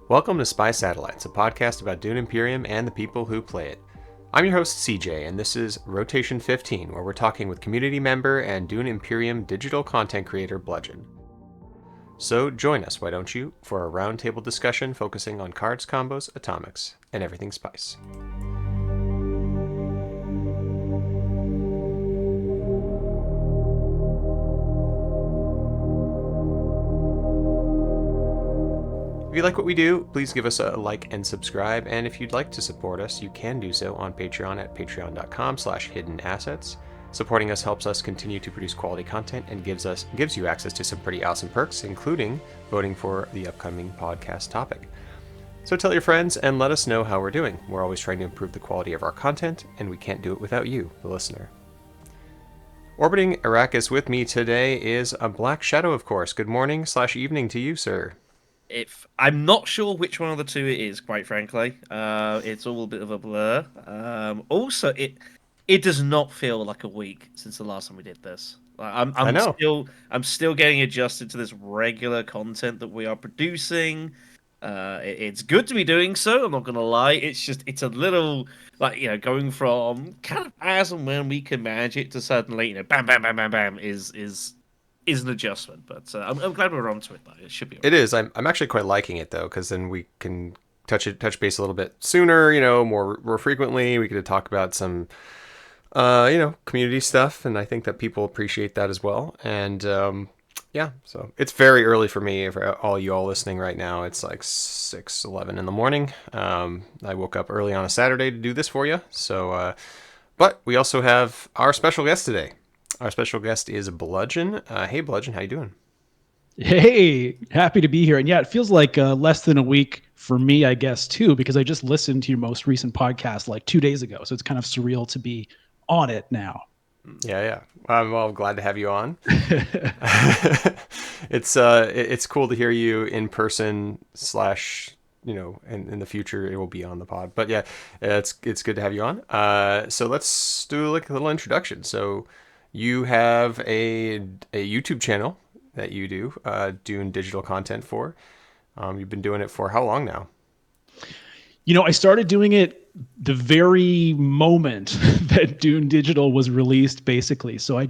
Welcome to Spy Satellites, a podcast about Dune Imperium and the people who play it. I'm your host, CJ, and this is Rotation 15, where we're talking with community member and Dune Imperium Digital content creator Bludgeon. So join us, why don't you, for a roundtable discussion focusing on cards, combos, atomics, and everything spice. If you like what we do, please give us a like and subscribe, and if you'd like to support us, you can do so on Patreon at patreon.com/hiddenassets. Supporting us helps us continue to produce quality content and gives you access to some pretty awesome perks, including voting for the upcoming podcast topic. So tell your friends and let us know how we're doing. We're always trying to improve the quality of our content, and we can't do it without you, the listener. Orbiting Arrakis with me today is a Black Shadow, of course. Good morning/evening to you, sir. If I'm not sure which one of the two it is, quite frankly. It's all a bit of a blur. Also, it does not feel like a week since the last time we did this. Like, I I'm know. still getting adjusted to this regular content that we are producing. It's good to be doing so. I'm not gonna lie. It's a little like going from kind of as and when we can manage it to suddenly bam bam bam bam bam is an adjustment. But I'm glad we're onto it though. It should be It alright. is. I'm actually quite liking it though, because then we can touch base a little bit sooner. More frequently. We get to talk about some community stuff, and I think that people appreciate that as well. And yeah, so it's very early for me. For all you all listening right now, it's like 6:11 in the morning. I woke up early on a Saturday to do this for you. So, but we also have our special guest today. Our special guest is Bludgeon. Hey, Bludgeon, how you doing? Hey, happy to be here. And yeah, it feels like less than a week for me, I guess, too, because I just listened to your most recent podcast like 2 days ago. So it's kind of surreal to be on it now. Yeah. Well, glad to have you on. It's cool to hear you in person slash in the future it will be on the pod. But yeah, it's good to have you on. So let's do like a little introduction. So you have a YouTube channel that you do doing digital content for. You've been doing it for how long now? I started doing it the very moment that Dune Digital was released, basically. So I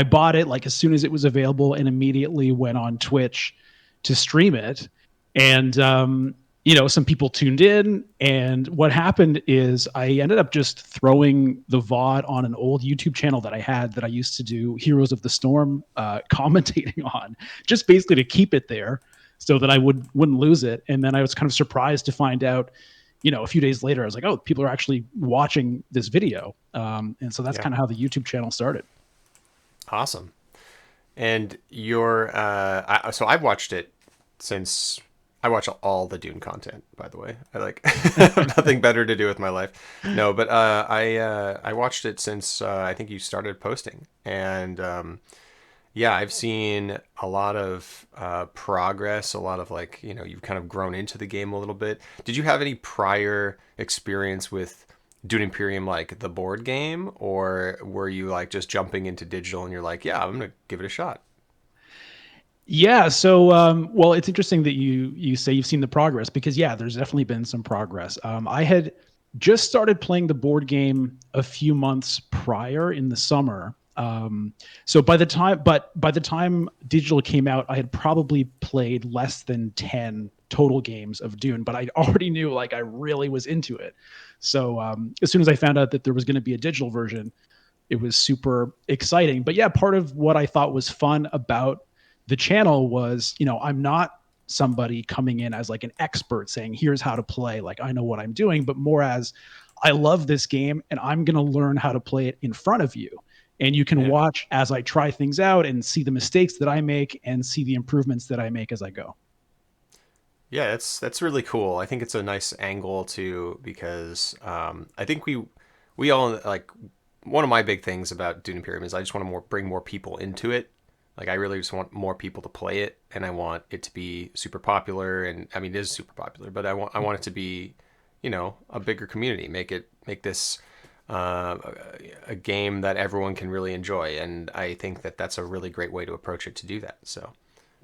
bought it like as soon as it was available and immediately went on Twitch to stream it. And some people tuned in, and what happened is I ended up just throwing the VOD on an old YouTube channel that I had that I used to do Heroes of the Storm commentating on, just basically to keep it there so that I wouldn't lose it. And then I was kind of surprised to find out, a few days later, I was like, oh, people are actually watching this video. And so that's Yeah, kind of how the YouTube channel started. awesome. And so I've watched it since I watch all the Dune content, by the way. I like have nothing better to do with my life. No, but I watched it since I think you started posting, and yeah, I've seen a lot of progress, a lot of you've kind of grown into the game a little bit. Did you have any prior experience with Dune Imperium, like the board game, or were you like just jumping into digital and you're like, yeah, I'm gonna give it a shot? Yeah. So, well, it's interesting that you say you've seen the progress because yeah, there's definitely been some progress. I had just started playing the board game a few months prior in the summer. So by the time digital came out, I had probably played less than 10 total games of Dune, but I already knew like I really was into it. So as soon as I found out that there was going to be a digital version, it was super exciting. But yeah, part of what I thought was fun about the channel was, I'm not somebody coming in as like an expert saying, here's how to play, like I know what I'm doing, but more as I love this game and I'm going to learn how to play it in front of you. And you can Yeah. watch as I try things out and see the mistakes that I make and see the improvements that I make as I go. Yeah, that's really cool. I think it's a nice angle too because I think we all like one of my big things about Dune Imperium is I just want to bring more people into it. Like I really just want more people to play it, and I want it to be super popular. And I mean, it is super popular, but I want it to be, a bigger community. Make this uh, a game that everyone can really enjoy, and I think that that's a really great way to approach it to do that. So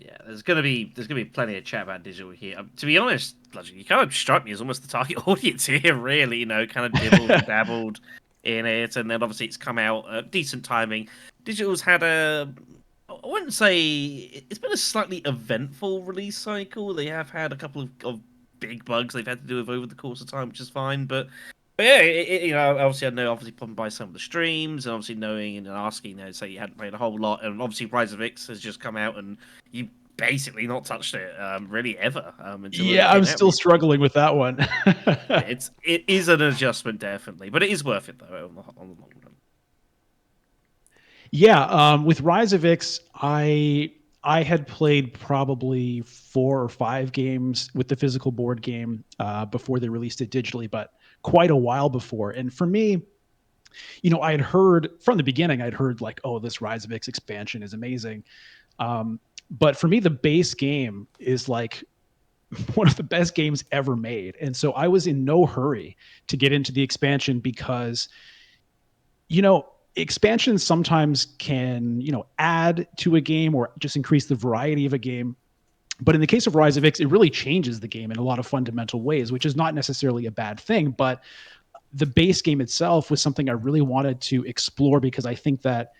Yeah, there's gonna be plenty of chat about digital here. To be honest, Bludgeon, you kind of strike me as almost the target audience here. Really, kind of dibbled and dabbled in it, and then obviously it's come out decent timing. Digital's had I wouldn't say it's been a slightly eventful release cycle. They have had a couple of big bugs they've had to do with over the course of time, which is fine. But yeah, obviously I know obviously by some of the streams, and obviously knowing and asking, say you hadn't played a whole lot, and obviously Rise of X has just come out, and you basically not touched it really ever until it Yeah, I'm came out still recently. struggling with that one. It is an adjustment definitely, but it is worth it though on the long run. Yeah, with Rise of X, I had played probably 4 or 5 games with the physical board game before they released it digitally, but quite a while before. And for me, I had heard from the beginning, I'd heard like, oh, this Rise of X expansion is amazing. But for me, the base game is like one of the best games ever made. And so I was in no hurry to get into the expansion because, expansions sometimes can, add to a game or just increase the variety of a game. But in the case of Rise of X, it really changes the game in a lot of fundamental ways, which is not necessarily a bad thing. But the base game itself was something I really wanted to explore because I think that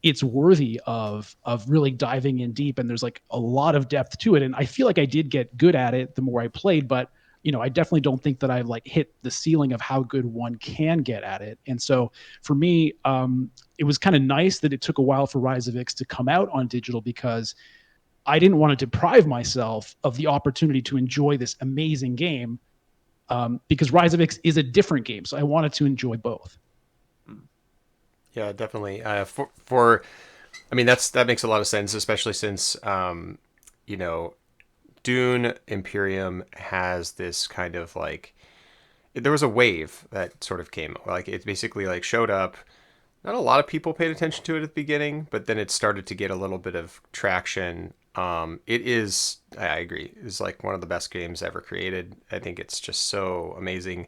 it's worthy of really diving in deep, and there's like a lot of depth to it. And I feel like I did get good at it the more I played, but I definitely don't think that I've like hit the ceiling of how good one can get at it. And so for me, it was kind of nice that it took a while for Rise of X to come out on digital because I didn't want to deprive myself of the opportunity to enjoy this amazing game, because Rise of X is a different game. So I wanted to enjoy both. Yeah, definitely. For I mean, that makes a lot of sense, especially since you know, Dune Imperium has this kind of like there was a wave that sort of came like it basically like showed up. Not a lot of people paid attention to it at the beginning, but then it started to get a little bit of traction. It is, I agree, is like one of the best games ever created. I think it's just so amazing.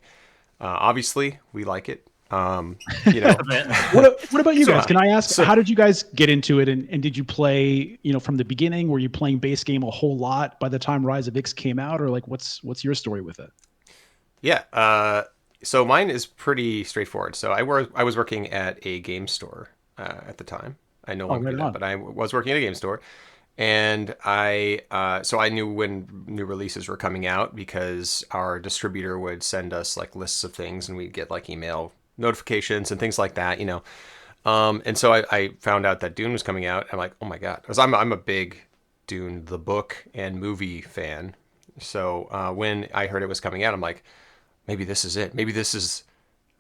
Obviously, we like it. A bit. What about you So guys? Can I ask, so how did you guys get into it? And did you play, from the beginning? Were you playing base game a whole lot by the time Rise of X came out? Or like, what's your story with it? yeah. So mine is pretty straightforward. So I was working at a game store at the time. I no Oh, longer right do that, on. but I was working at a game store, and so I knew when new releases were coming out because our distributor would send us like lists of things, and we'd get like email notifications and things like that. And so I found out that Dune was coming out. I'm like, oh my god, because I'm a big Dune the book and movie fan. So when I heard it was coming out, I'm like, maybe this is it. Maybe this is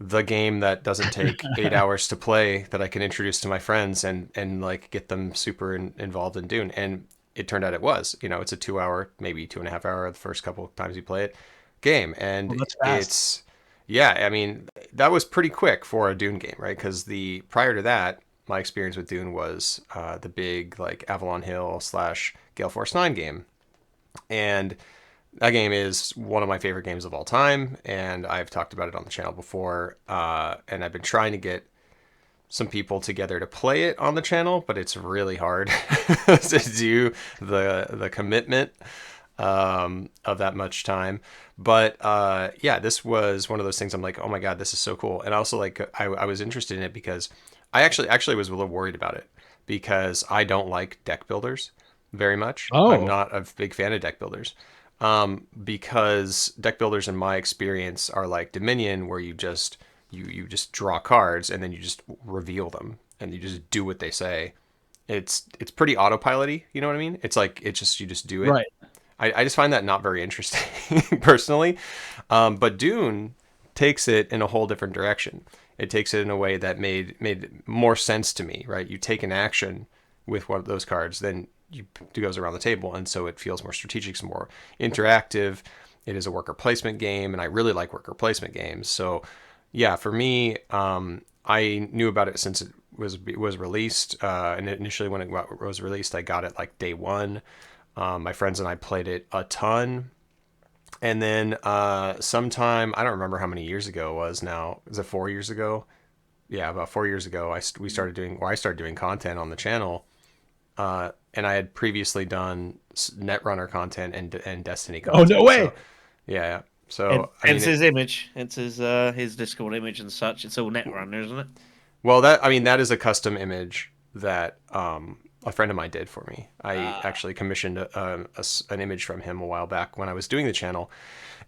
the game that doesn't take 8 hours to play that I can introduce to my friends and like get them super involved in Dune. And it turned out it was. It's a 2 hour, maybe 2.5 hour the first couple of times you play it game, Well, and that's fast. it's yeah. I mean, that was pretty quick for a Dune game, right? Because the prior to that, my experience with Dune was the big like Avalon Hill / Gale Force 9 game, and that game is one of my favorite games of all time, and I've talked about it on the channel before. And I've been trying to get some people together to play it on the channel, but it's really hard to do the commitment of that much time. But yeah, this was one of those things. I'm like, oh my god, this is so cool. And also like I was interested in it because I actually was a little worried about it because I don't like deck builders very much. I'm Oh, not a big fan of deck builders. Because deck builders in my experience are like Dominion, where you just draw cards and then you just reveal them and you just do what they say. It's pretty autopilot-y, you know what I mean? It's like you just do it. right. I just find that not very interesting personally. But Dune takes it in a whole different direction. It takes it in a way that made more sense to me, right? You take an action with one of those cards, then it goes around the table, and so it feels more strategic, it's more interactive. It is a worker placement game, and I really like worker placement games. So, yeah, for me, I knew about it since it was released, and initially when it was released, I got it like day one. My friends and I played it a ton, and then sometime I don't remember how many years ago it was now. Is it 4 years ago? Yeah, about 4 years ago, we started doing, or I started doing content on the channel. and I had previously done Netrunner content and Destiny Oh, no content. So way. yeah, yeah. And So I mean, hence his image, hence his Discord image and such. It's all Netrunner, isn't it? well, that is a custom image that a friend of mine did for me. I Ah, actually commissioned an image from him a while back when I was doing the channel,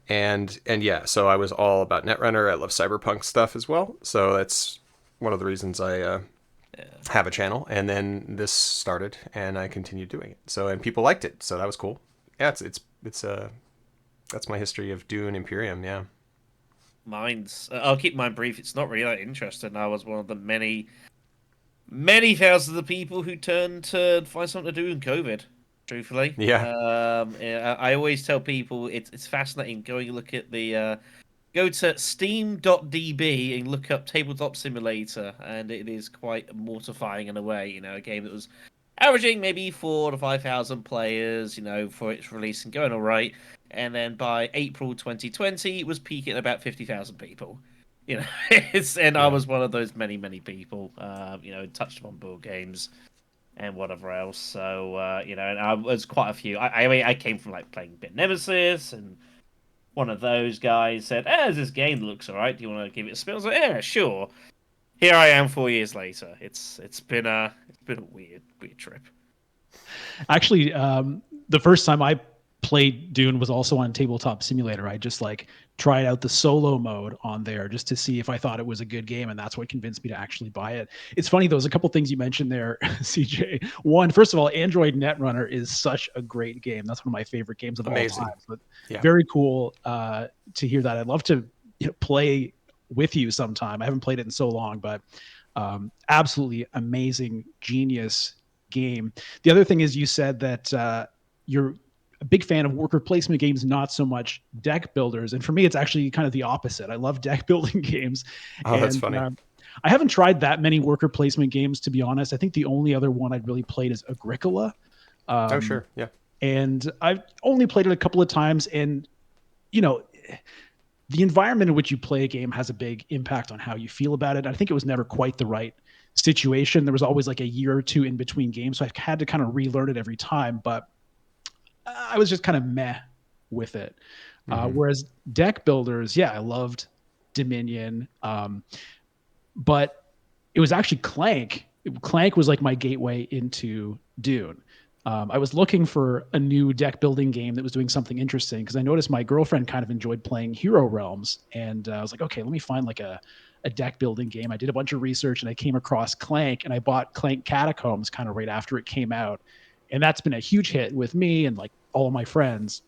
and yeah, so I was all about Netrunner. I love cyberpunk stuff as well, so that's one of the reasons I yeah. have a channel. And then this started, and I continued doing it. So and people liked it, so that was cool. Yeah, it's that's my history of Dune Imperium. Yeah. Mine's. I'll keep mine brief. It's not really that interesting. I was one of the many thousands of people who turned to find something to do in COVID. Truthfully, Yeah. yeah, I always tell people it's fascinating. Going and look at the go to steam.db and look up Tabletop Simulator, and it is quite mortifying in a way. You know, a game that was averaging maybe 4 to 5,000 players, for its release and going all right. And then by April 2020, it was peaking at about 50,000 people. And I Yeah. was one of those many people. Touched upon board games and whatever else. So and I was quite a few. I mean, I came from like playing Bit Nemesis, and one of those guys said, "There's this game that looks alright. Do you want to give it a spin?" I was like, "Yeah, sure." Here I am 4 years later. It's been a weird trip. Actually, the first time I played Dune was also on Tabletop Simulator. I just like tried out the solo mode on there just to see if I thought it was a good game, and that's what convinced me to actually buy it. It's funny, though, there's a couple things you mentioned there, CJ. One, first of all, Android Netrunner is such a great game. That's one of my favorite games of all Amazing. time. But Yeah. very cool to hear that. I'd love to play with you sometime. I haven't played it in so long, but absolutely amazing, genius game. The other thing is you said that you're a big fan of worker placement games, not so much deck builders. And for me, it's actually kind of the opposite. I love deck building games, Oh, that's and funny. I haven't tried that many worker placement games, to be honest. I think the only other one I'd really played is Agricola, Oh, um, sure. Yeah. and I've only played it a couple of times. And you know, the environment in which you play a game has a big impact on how you feel about it. I think it was never quite the right situation. There was always like a year or two in between games, so I've had to kind of relearn it every time. But I was just kind of meh with it. Hmm. Whereas deck builders, yeah, I loved Dominion, but it was actually Clank. Clank was like my gateway into Dune. I was looking for a new deck building game that was doing something interesting because I noticed my girlfriend kind of enjoyed playing Hero Realms, and I was like, okay, let me find like a deck building game. I did a bunch of research and I came across Clank, and I bought Clank Catacombs kind of right after it came out, and that's been a huge hit with me and like all of my friends.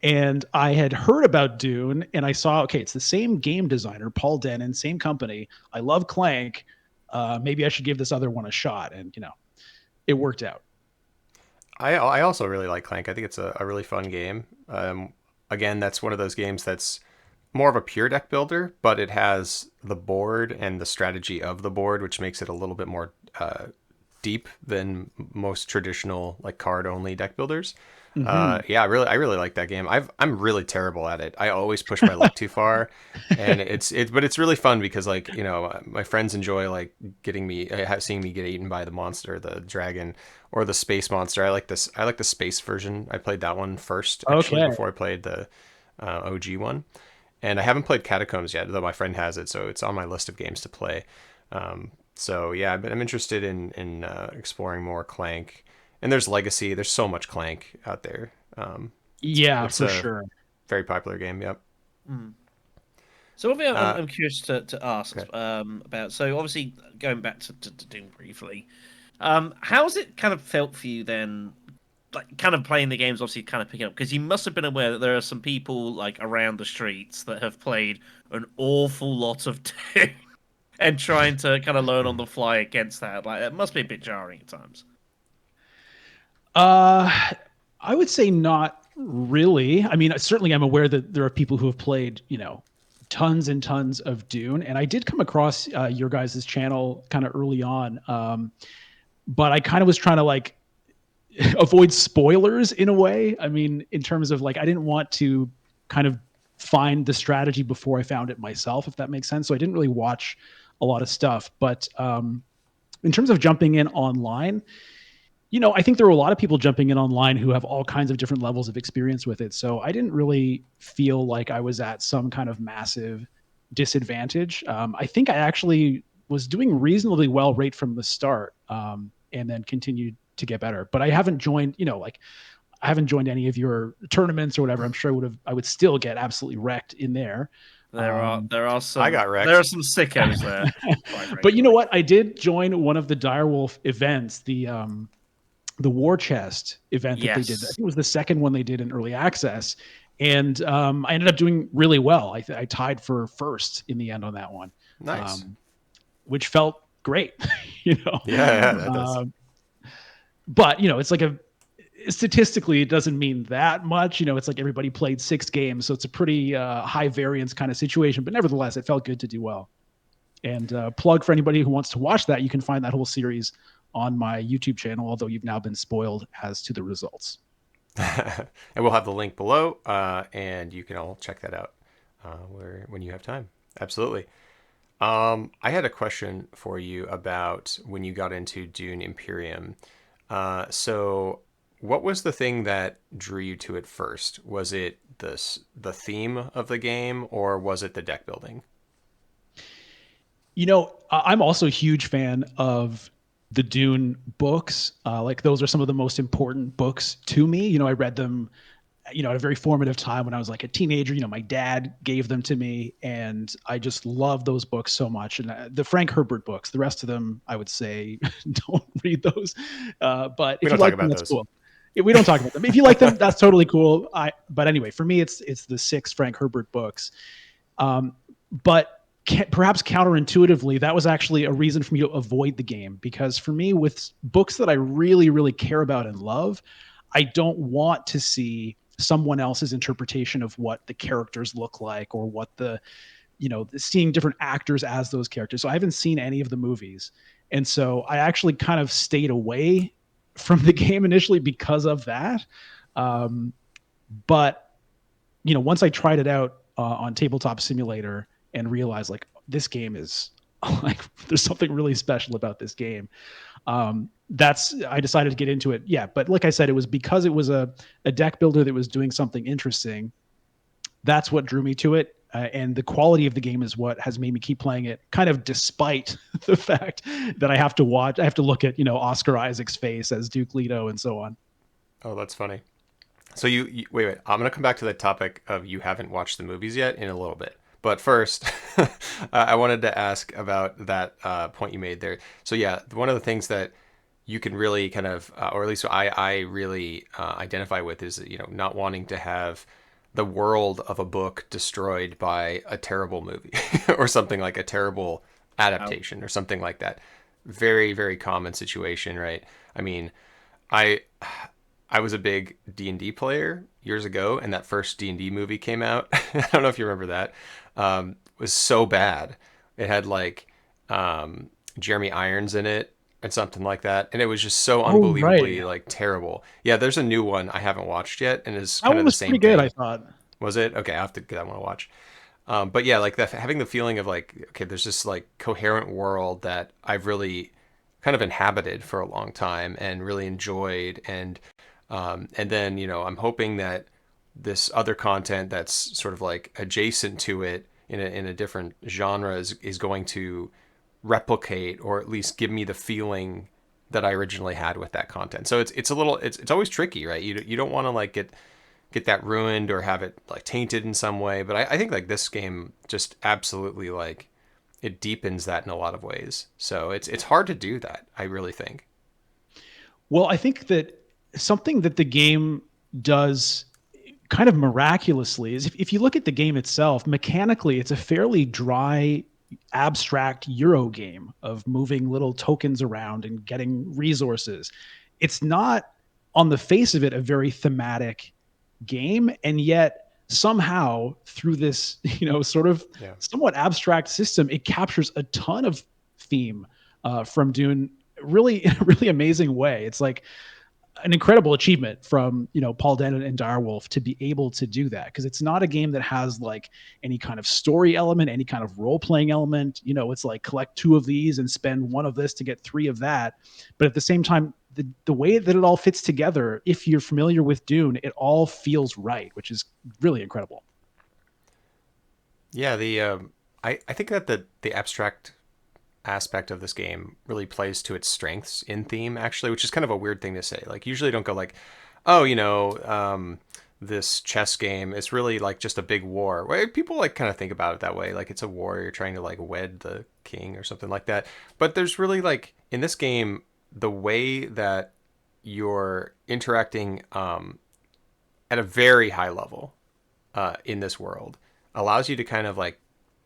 And I had heard about Dune, and I saw, okay, it's the same game designer, Paul Dennen, same company. I love Clank. Maybe I should give this other one a shot, and it worked out. I also really like Clank. I think it's a really fun game. Again, that's one of those games that's more of a pure deck builder, but it has the board and the strategy of the board, which makes it a little bit more deep than most traditional like card only deck builders. Hmm. Yeah, I really like that game. I'm really terrible at it. I always push my luck too far, and but it's really fun because like my friends enjoy like getting me seeing me get eaten by the monster, the dragon, or the space monster. I like this. I like the space version. I played that one first actually Okay. before I played the OG one, and I haven't played Catacombs yet, though my friend has it, so it's on my list of games to play. So yeah, but I'm interested in exploring more Clank. And there's Legacy. There's so much Clank out there. Yeah, It's for a sure. very popular game. Yep. Mm. So one thing I'm, Uh, I'm curious to ask okay. about. So obviously going back to Doom briefly, how's it kind of felt for you then? Like kind of playing the games, obviously kind of picking up because you must have been aware that there are some people like around the streets that have played an awful lot of Doom and trying to kind of learn on Mhm. the fly against that. Like it must be a bit jarring at times. Uh, I would say not really. I mean, certainly I'm aware that there are people who have played, tons and tons of Dune, and I did come across your guys' channel kind of early on. But I kind of was trying to like avoid spoilers in a way. I mean, in terms of like, I didn't want to kind of find the strategy before I found it myself, if that makes sense. So I didn't really watch a lot of stuff. But in terms of jumping in online, I think there were a lot of people jumping in online who have all kinds of different levels of experience with it. So I didn't really feel like I was at some kind of massive disadvantage. I think I actually was doing reasonably well right from the start, and then continued to get better. But I haven't joined, like I haven't joined any of your tournaments or whatever. I'm sure I would still get absolutely wrecked in there. There are I got there are wrecked. some sickos there, quite But you frankly. know what? I did join one of the Direwolf events, the War Chest event that they did. I Yes. think it was the second one they did in early access, and I ended up doing really well. I tied for first in the end on that one, Nice. um, which felt great, you know. Yeah, that does. Um, but it's like statistically, it doesn't mean that much. It's like everybody played 6 games, so it's a pretty high variance kind of situation. But nevertheless, it felt good to do well. And plug for anybody who wants to watch that, you can find that whole series on my YouTube channel, although you've now been spoiled as to the results. And we'll have the link below, and you can all check that out when you have time. Absolutely. I had a question for you about when you got into Dune Imperium. So, what was the thing that drew you to it first? Was it the theme of the game, or was it the deck building? I'm also a huge fan of the Dune books. Like those are some of the most important books to me. I read them, at a very formative time when I was like a teenager. My dad gave them to me, and I just love those books so much. And the Frank Herbert books, the rest of them, I would say, don't read those. But We if you don't talk like them, about that's those. cool. Yeah, we don't talk about them. If you like them, that's totally cool. But anyway, for me, it's the 6 Frank Herbert books. But perhaps counterintuitively, that was actually a reason for me to avoid the game, because for me, with books that I really, really care about and love, I don't want to see someone else's interpretation of what the characters look like, or what seeing different actors as those characters. So I haven't seen any of the movies. And so I actually kind of stayed away from the game initially because of that. Um, but once I tried it out on Tabletop Simulator and realized like this game is like there's something really special about this game. I decided to get into it. Yeah, but like I said, it was because it was a deck builder that was doing something interesting. That's what drew me to it. And the quality of the game is what has made me keep playing it, kind of despite the fact that I have to look at, Oscar Isaac's face as Duke Leto and so on. Oh, that's funny. So you wait. I'm gonna come back to the topic of you haven't watched the movies yet in a little bit. But first, I wanted to ask about that point you made there. So yeah, one of the things that you can really kind of, or at least I really identify with is not wanting to have the world of a book destroyed by a terrible movie or something like a terrible Oh, adaptation or something like that. Very, very common situation, right? I mean, I I was a big D&D player years ago, and that first D&D movie came out. I don't know if you remember that. It was so bad. It had like Jeremy Irons in it and something like that, and it was just so Oh, right. unbelievably like terrible. Yeah, there's a new one I haven't watched yet, and it's That kind one of the was pretty same good, I thing. thought. Was it? Okay, I have to get that one to watch. But yeah, like having the feeling of like, okay, there's this like coherent world that I've really kind of inhabited for a long time and really enjoyed, and then I'm hoping that this other content that's sort of like adjacent to it in a different genre is going to replicate or at least give me the feeling that I originally had with that content. So it's a little it's always tricky, right? You don't want to like get that ruined or have it like tainted in some way. But I think like this game just absolutely like it deepens that in a lot of ways. So it's hard to do that, I really think. Well, I think that something that the game does kind of miraculously is if you look at the game itself, mechanically, it's a fairly dry, abstract Euro game of moving little tokens around and getting resources. It's not, on the face of it, a very thematic game. And yet, somehow, through this, sort of Yeah. somewhat abstract system, it captures a ton of theme from Dune really in a really amazing way. It's like an incredible achievement from Paul Dennett and Direwolf to be able to do that, because it's not a game that has like any kind of story element, any kind of role playing element. It's like collect 2 of these and spend 1 of this to get 3 of that. But at the same time, the way that it all fits together, if you're familiar with Dune, it all feels right, which is really incredible. Yeah, I think that the abstract aspect of this game really plays to its strengths in theme, actually, which is kind of a weird thing to say. Like, usually don't go like, oh, this chess game is really like just a big war. Well, people like kind of think about it that way, like it's a war, you're trying to like wed the king or something like that. But there's really like in this game, the way that you're interacting at a very high level in this world allows you to kind of like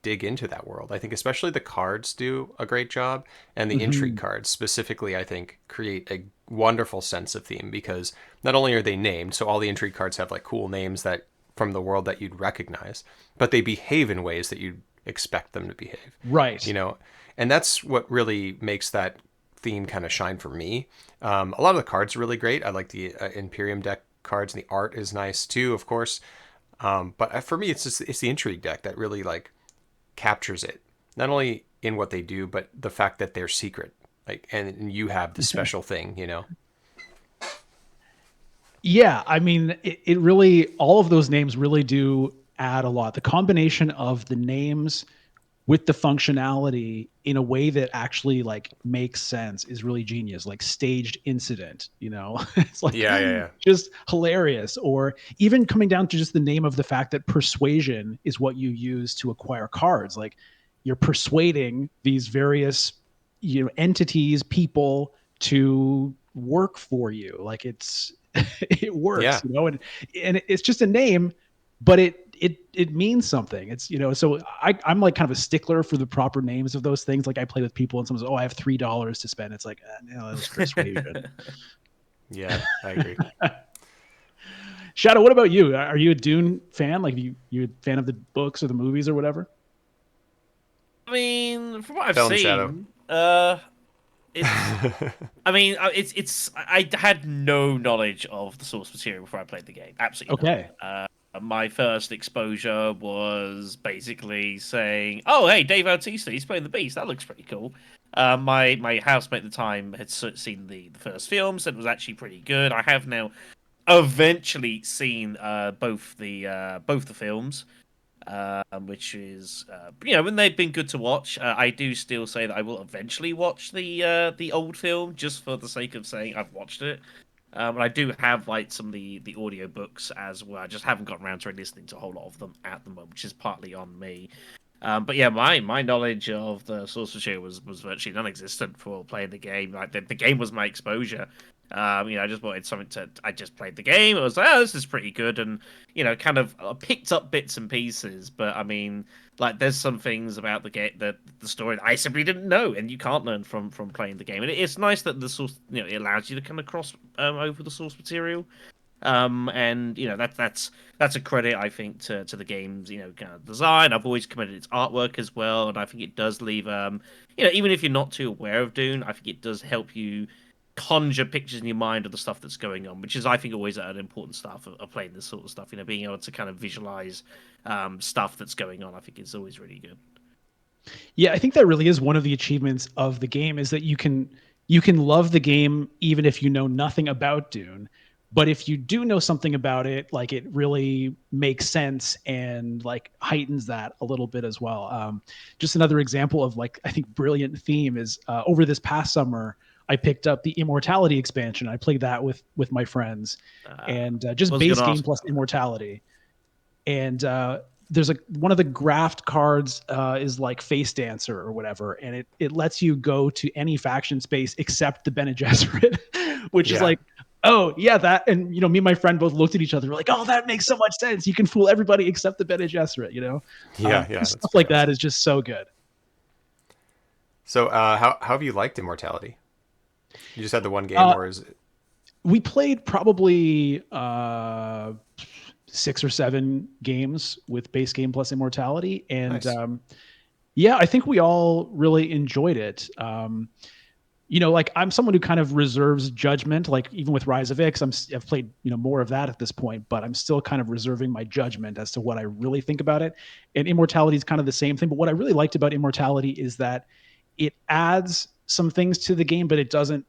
dig into that world. I think especially the cards do a great job, and the intrigue Mhm. cards specifically, I think, create a wonderful sense of theme because not only are they named, so all the intrigue cards have like cool names that from the world that you'd recognize, but they behave in ways that you'd expect them to behave, Right. you know, and that's what really makes that theme kind of shine for me. A lot of the cards are really great. I like the Imperium deck cards, and the art is nice too, of course. But for me, it's the intrigue deck that really like captures it, not only in what they do, but the fact that they're secret, like, and you have the special thing, you know. Yeah, I mean, it really, all of those names really do add a lot. The combination of the names with the functionality in a way that actually like makes sense is really genius. Like staged incident, it's like Yeah, yeah, yeah. just hilarious. Or even coming down to just the name of the fact that persuasion is what you use to acquire cards. Like you're persuading these various, entities, people to work for you. Like it works, Yeah. and it's just a name, but it means something. It's, so I'm like kind of a stickler for the proper names of those things. Like I play with people and someone says, oh, I have $3 to spend. It's like, no, that was persuasion. Yeah, I agree. Shadow, what about you? Are you a Dune fan? Like you a fan of the books or the movies or whatever? I mean, from what I've Tell him, Shadow. seen, it's. I mean, I had no knowledge of the source material before I played the game. Absolutely none. Okay. My first exposure was basically saying, "Oh, hey, Dave Bautista, he's playing the Beast. That looks pretty cool." My housemate at the time had seen the first film, said it was actually pretty good. I have now eventually seen both the films, which is when they've been good to watch. I do still say that I will eventually watch the old film just for the sake of saying I've watched it. And I do have like some of the audio books as well. I just haven't gotten around to listening to a whole lot of them at the moment, which is partly on me. But yeah, my knowledge of the source material was virtually non-existent for playing the game. Like the game was my exposure. I just wanted something to. I just played the game. I was like, oh, this is pretty good, and kind of picked up bits and pieces. But I mean, like, there's some things about the game, the story that I simply didn't know, and you can't learn from playing the game. And it's nice that the source, it allows you to kind of cross over the source material. And that's a credit, I think, to the game's kind of design. I've always commended its artwork as well, and I think it does leave even if you're not too aware of Dune, I think it does help you conjure pictures in your mind of the stuff that's going on, which is, I think, always an important stuff of playing this sort of stuff. Being able to kind of visualize stuff that's going on, I think is always really good. Yeah, I think that really is one of the achievements of the game is that you can love the game even if you know nothing about Dune. But if you do know something about it, like it really makes sense and like heightens that a little bit as well. Just another example of like I think brilliant theme is over this past summer I picked up the Immortality expansion. I played that with my friends, and I just was going base to game ask plus about that. Immortality. And there's one of the graft cards is like face dancer or whatever, and it lets you go to any faction space except the Bene Gesserit, which is Yeah, like, oh yeah, that. And me and my friend both looked at each other, we're like, oh, that makes so much sense. You can fool everybody except the Bene Gesserit. yeah, yeah. Just That's stuff pretty like that awesome. is just so good. So, how have you liked Immortality? You just had the one game, Uh, or is it we played probably 6 or 7 games with base game plus Immortality, and nice? yeah, I think we all really enjoyed it. Like I'm someone who kind of reserves judgment. Like even with Rise of X, I've played more of that at this point, but I'm still kind of reserving my judgment as to what I really think about it. And Immortality is kind of the same thing. But what I really liked about Immortality is that it adds some things to the game, but it doesn't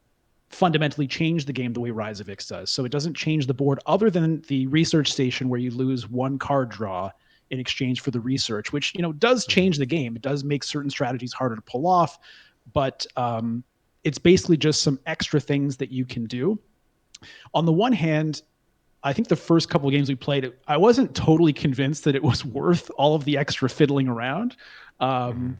fundamentally change the game the way Rise of X does. So it doesn't change the board other than the research station where you lose one card draw in exchange for the research, which, does Mhm. change the game. It does make certain strategies harder to pull off, but it's basically just some extra things that you can do. On the one hand, I think the first couple of games we played, I wasn't totally convinced that it was worth all of the extra fiddling around. Um,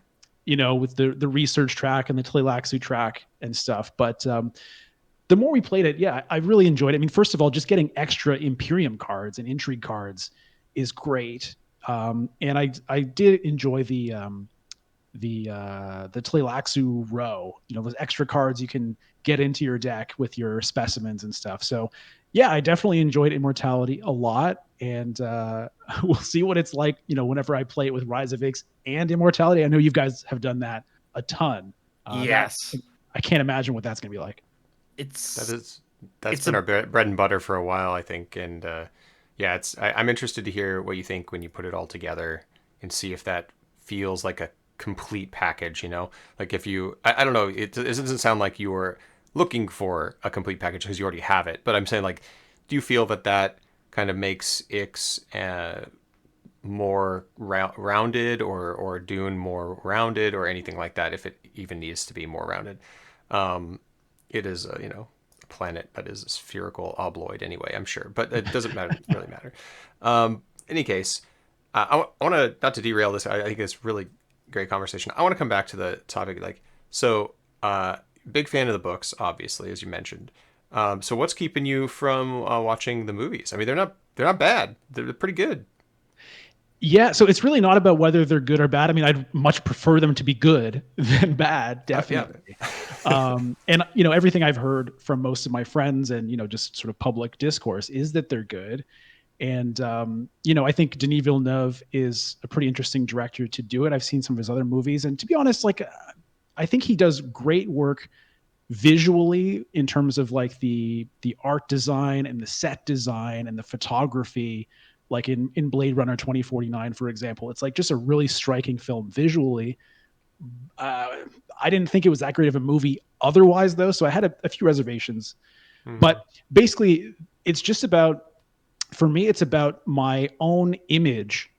Mhm. with the research track and the Tleilaxu track and stuff. But the more we played it, yeah, I really enjoyed it. I mean, first of all, just getting extra Imperium cards and intrigue cards is great. And I did enjoy the Tleilaxu row, those extra cards you can get into your deck with your specimens and stuff. So yeah, I definitely enjoyed Immortality a lot. And we'll see what it's like, whenever I play it with Rise of X and Immortality. I know you guys have done that a ton. That Yes, I can't imagine what that's going to be like. That it's is that's it's been a our bread and butter for a while, I think, and yeah, I'm interested to hear what you think when you put it all together and see if that feels like a complete package. Like if I don't know, it doesn't sound like you were looking for a complete package because you already have it, but I'm saying like, do you feel that kind of makes Ix more rounded or Dune more rounded or anything like that if it even needs to be more rounded? Um, it is a planet that is a spherical obloid anyway, I'm sure, but it doesn't really matter. Any case, I want to, not to derail this, I think it's really great conversation. I want to come back to the topic, like, so big fan of the books, obviously, as you mentioned. So what's keeping you from watching the movies? I mean, they're not bad, they're pretty good. Yeah, so it's really not about whether they're good or bad. I mean, I'd much prefer them to be good than bad, Yeah. definitely. And everything I've heard from most of my friends and just sort of public discourse is that they're good. And I think Denis Villeneuve is a pretty interesting director to do it. I've seen some of his other movies, and to be honest, like I think he does great work visually in terms of like the art design and the set design and the photography, like in Blade Runner 2049, for example. It's like just a really striking film visually. uh, I didn't think it was that great of a movie otherwise, though, so I had a few reservations. Hmm. But basically, it's just about, for me, it's about my own image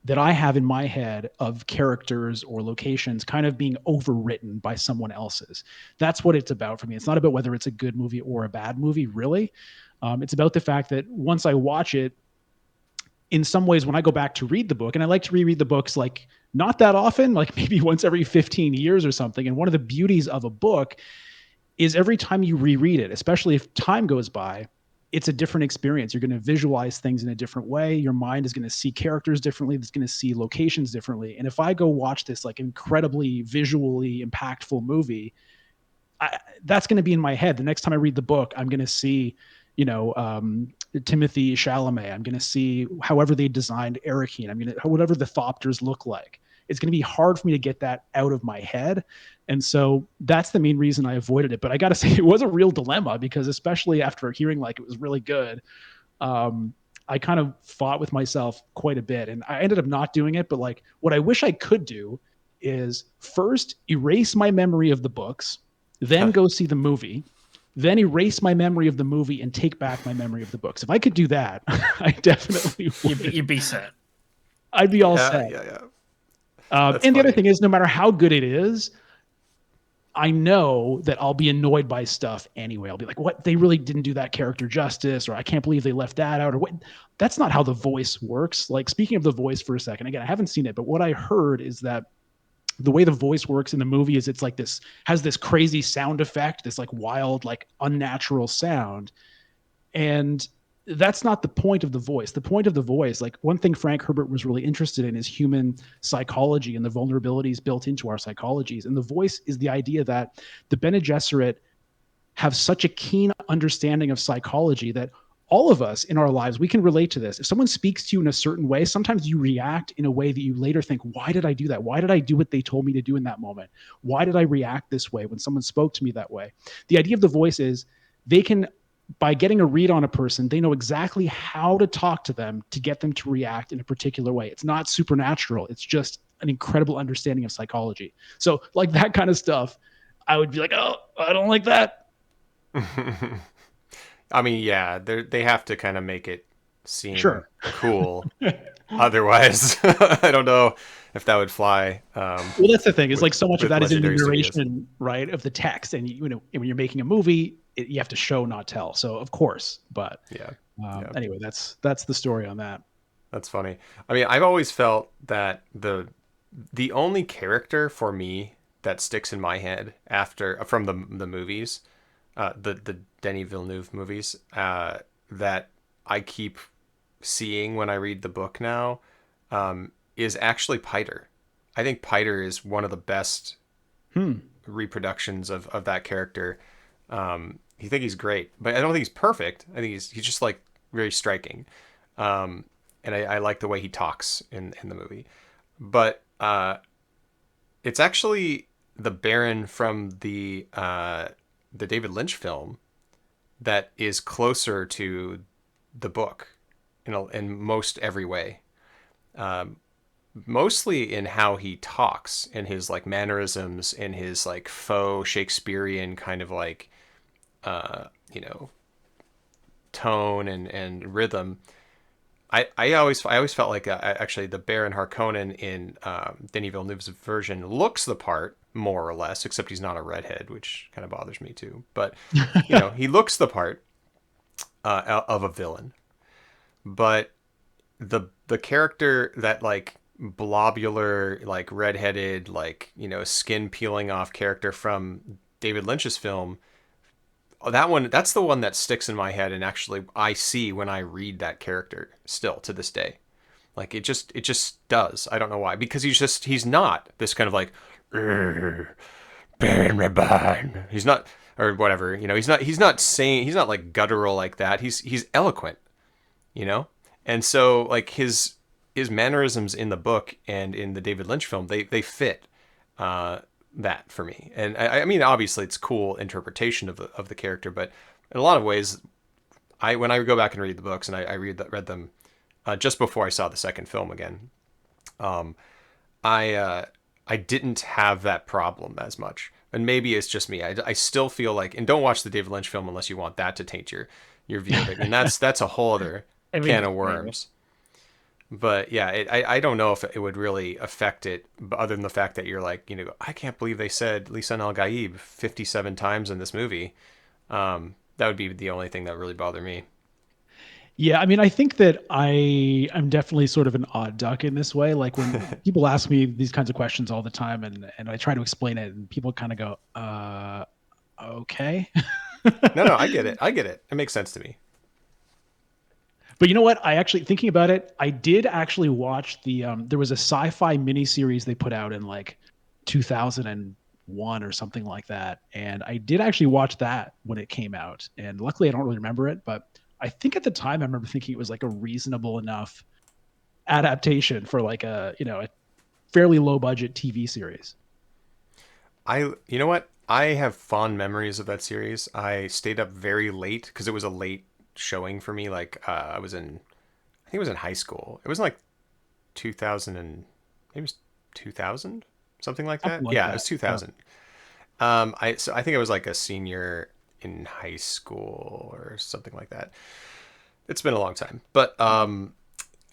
that I have in my head of characters or locations kind of being overwritten by someone else's. That's what it's about for me. It's not about whether it's a good movie or a bad movie, really. It's about the fact that once I watch it, in some ways, when I go back to read the book, and I like to reread the books like not that often, like maybe once every 15 years or something. And one of the beauties of a book is every time you reread it, especially if time goes by, it's a different experience. You're going to visualize things in a different way. Your mind is going to see characters differently. It's going to see locations differently. And if I go watch this like incredibly visually impactful movie, that's going to be in my head. The next time I read the book, I'm going to see, Timothy Chalamet. I'm going to see however they designed Arakeen. I'm going to whatever the Thopters look like. It's going to be hard for me to get that out of my head, and so that's the main reason I avoided it. But I got to say, it was a real dilemma because, especially after hearing like it was really good, I kind of fought with myself quite a bit, and I ended up not doing it. But like, what I wish I could do is first erase my memory of the books, then go see the movie, then erase my memory of the movie and take back my memory of the books. If I could do that, I definitely would. you'd be set. I'd be all Yeah, set. yeah, yeah. That's And the other funny. thing is, no matter how good it is, I know that I'll be annoyed by stuff anyway. I'll be like, what? They really didn't do that character justice, or I can't believe they left that out, or what? That's not how the voice works. Like, speaking of the voice for a second, again, I haven't seen it, but what I heard is that the way the voice works in the movie is it's like this, has this crazy sound effect, this like wild, like unnatural sound. And that's not the point of the voice. The point of the voice, like one thing Frank Herbert was really interested in is human psychology and the vulnerabilities built into our psychologies. And the voice is the idea that the Bene Gesserit have such a keen understanding of psychology that all of us in our lives, we can relate to this. If someone speaks to you in a certain way, sometimes you react in a way that you later think, why did I do that? Why did I do what they told me to do in that moment? Why did I react this way when someone spoke to me that way? The idea of the voice is they can, by getting a read on a person, they know exactly how to talk to them to get them to react in a particular way. It's not supernatural. It's just an incredible understanding of psychology. So like that kind of stuff, I would be like, oh, I don't like that. I mean, yeah, they have to kind of make it seem Sure. cool. Otherwise, I don't know if that would fly Well, that's the thing. Is like so much of with that is in the Legendary Studios. narration, right, of the text, and you know when you're making a movie, you have to show, not tell. So of course, but Yeah, yeah, anyway, that's the story on that. that's funny. I mean, I've always felt that the only character for me that sticks in my head after from the movies, the Denis Villeneuve movies, that I keep seeing when I read the book now, is actually Piter. I think Piter is one of the best Hmm. reproductions of that character. You think he's great, but I don't think he's perfect. I think he's just like very striking, and I like the way he talks in the movie. But it's actually the Baron from the David Lynch film that is closer to the book in most every way. Um, Mostly in how he talks, in his like mannerisms, in his like faux Shakespearean kind of like you know tone and rhythm. I always felt like actually the Baron Harkonnen in Denis Villeneuve's version looks the part more or less, except he's not a redhead, which kind of bothers me too. But he looks the part of a villain. But the character, that like blobular, like redheaded, like skin peeling off character from David Lynch's film, that's the one that sticks in my head, and actually I see when I read that character still to this day. Like it just does. I don't know why, because he's not this kind of like Baron Rabban. He's not, or whatever. He's not like guttural like that. He's eloquent, you know? And so like his mannerisms in the book and in the David Lynch film, they fit uh, that for me. And I mean, obviously it's cool interpretation of the character, but in a lot of ways, when I go back and read the books, and I read them just before I saw the second film again, um, I didn't have that problem as much. And maybe it's just me. I still feel like, and don't watch the David Lynch film unless you want that to taint your view of it. And that's a whole other I can mean, of worms. But yeah, I don't know if it would really affect it, other than the fact that you're like, I can't believe they said Lisan Al Gaib 57 times in this movie. That would be the only thing that really bothered me. Yeah, I mean, I think that I'm definitely sort of an odd duck in this way. Like when people ask me these kinds of questions all the time, and I try to explain it, and people kind of go, okay." No, no, I get it. I get it. It makes sense to me. But you know what? I actually, thinking about it, I did actually watch there was a sci-fi miniseries they put out in like 2001 or something like that, and I did actually watch that when it came out. And luckily, I don't really remember it, but I think at the time I remember thinking it was like a reasonable enough adaptation for like a fairly low budget TV series. You know what? I have fond memories of that series. I stayed up very late because it was a late showing for me. Like I think it was in high school. It was like 2000 and maybe it was 2000, something like that. Something like Yeah, it that. was Yeah. 2000. I think I was like a senior in high school or something like that. It's been a long time, but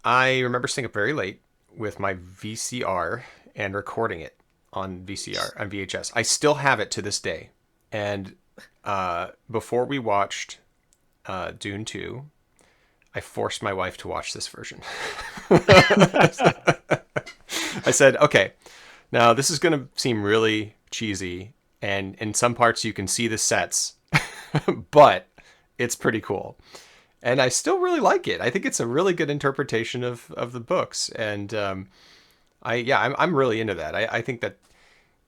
I remember staying up very late with my VCR and recording it on VCR on VHS. I still have it to this day. And before we watched Dune 2, I forced my wife to watch this version. I said, okay, now this is going to seem really cheesy, and in some parts you can see the sets, but it's pretty cool. And I still really like it. I think it's a really good interpretation of the books, and I'm really into that. I think that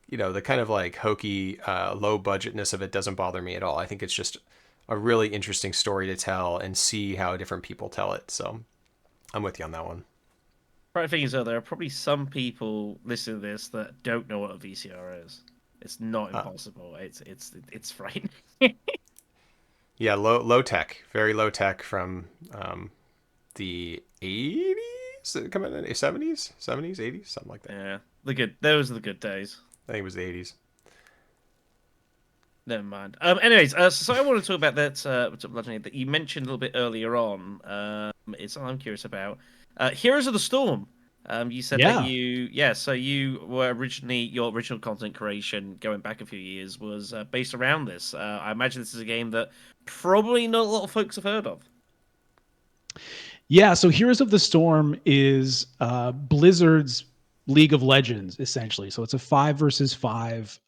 the kind of like hokey, low budgetness of it doesn't bother me at all. I think it's just a really interesting story to tell and see how different people tell it. So I'm with you on that one. right thing is, though, there are probably some people listening to this that don't know what a VCR is. It's not Uh, impossible. It's frightening. yeah, low tech, very low tech from the 80s. Come in the 70s, 70s, 80s, something like that. Yeah, the good. Those are the good days. I think it was the 80s. Never mind. Anyways, so I want to talk about Bludgeon that you mentioned a little bit earlier on. It's something I'm curious about. Heroes of the Storm. You said that Yeah. so you were originally your original content creation going back a few years was based around this. I imagine this is a game that probably not a lot of folks have heard of. Yeah, so Heroes of the Storm is Blizzard's League of Legends, essentially. So it's a 5 versus 5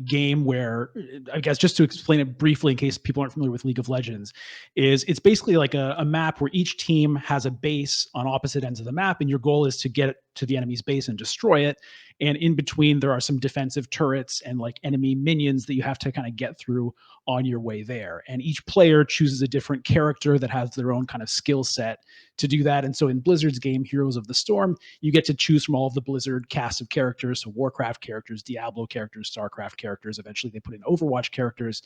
game where, I guess just to explain it briefly in case people aren't familiar with League of Legends, is it's basically like a map where each team has a base on opposite ends of the map, and your goal is to get to the enemy's base and destroy it. And in between there are some defensive turrets and like enemy minions that you have to kind of get through on your way there. And each player chooses a different character that has their own kind of skill set to do that. And so in Blizzard's game, Heroes of the Storm, you get to choose from all of the Blizzard cast of characters. So Warcraft characters, Diablo characters, Starcraft characters. Eventually they put in Overwatch characters.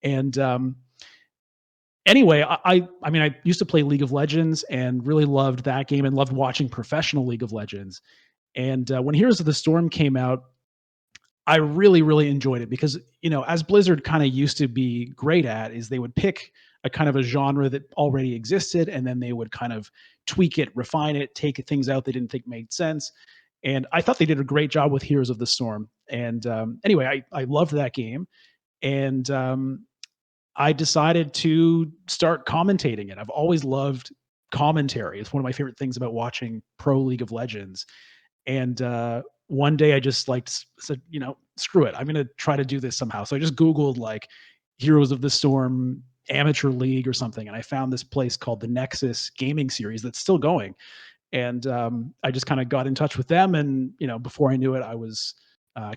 And anyway, I mean, I used to play League of Legends and really loved that game and loved watching professional League of Legends. And when Heroes of the Storm came out, I really, really enjoyed it because, as Blizzard kind of used to be great at, is they would pick a kind of a genre that already existed, and then they would kind of tweak it, refine it, take things out they didn't think made sense. And I thought they did a great job with Heroes of the Storm. And anyway, I loved that game. And I decided to start commentating it. I've always loved commentary. It's one of my favorite things about watching pro League of Legends. And one day I just said, screw it. I'm going to try to do this somehow. So I just Googled like Heroes of the Storm amateur league or something. And I found this place called the Nexus Gaming Series that's still going. And I just kind of got in touch with them. And, before I knew it, I was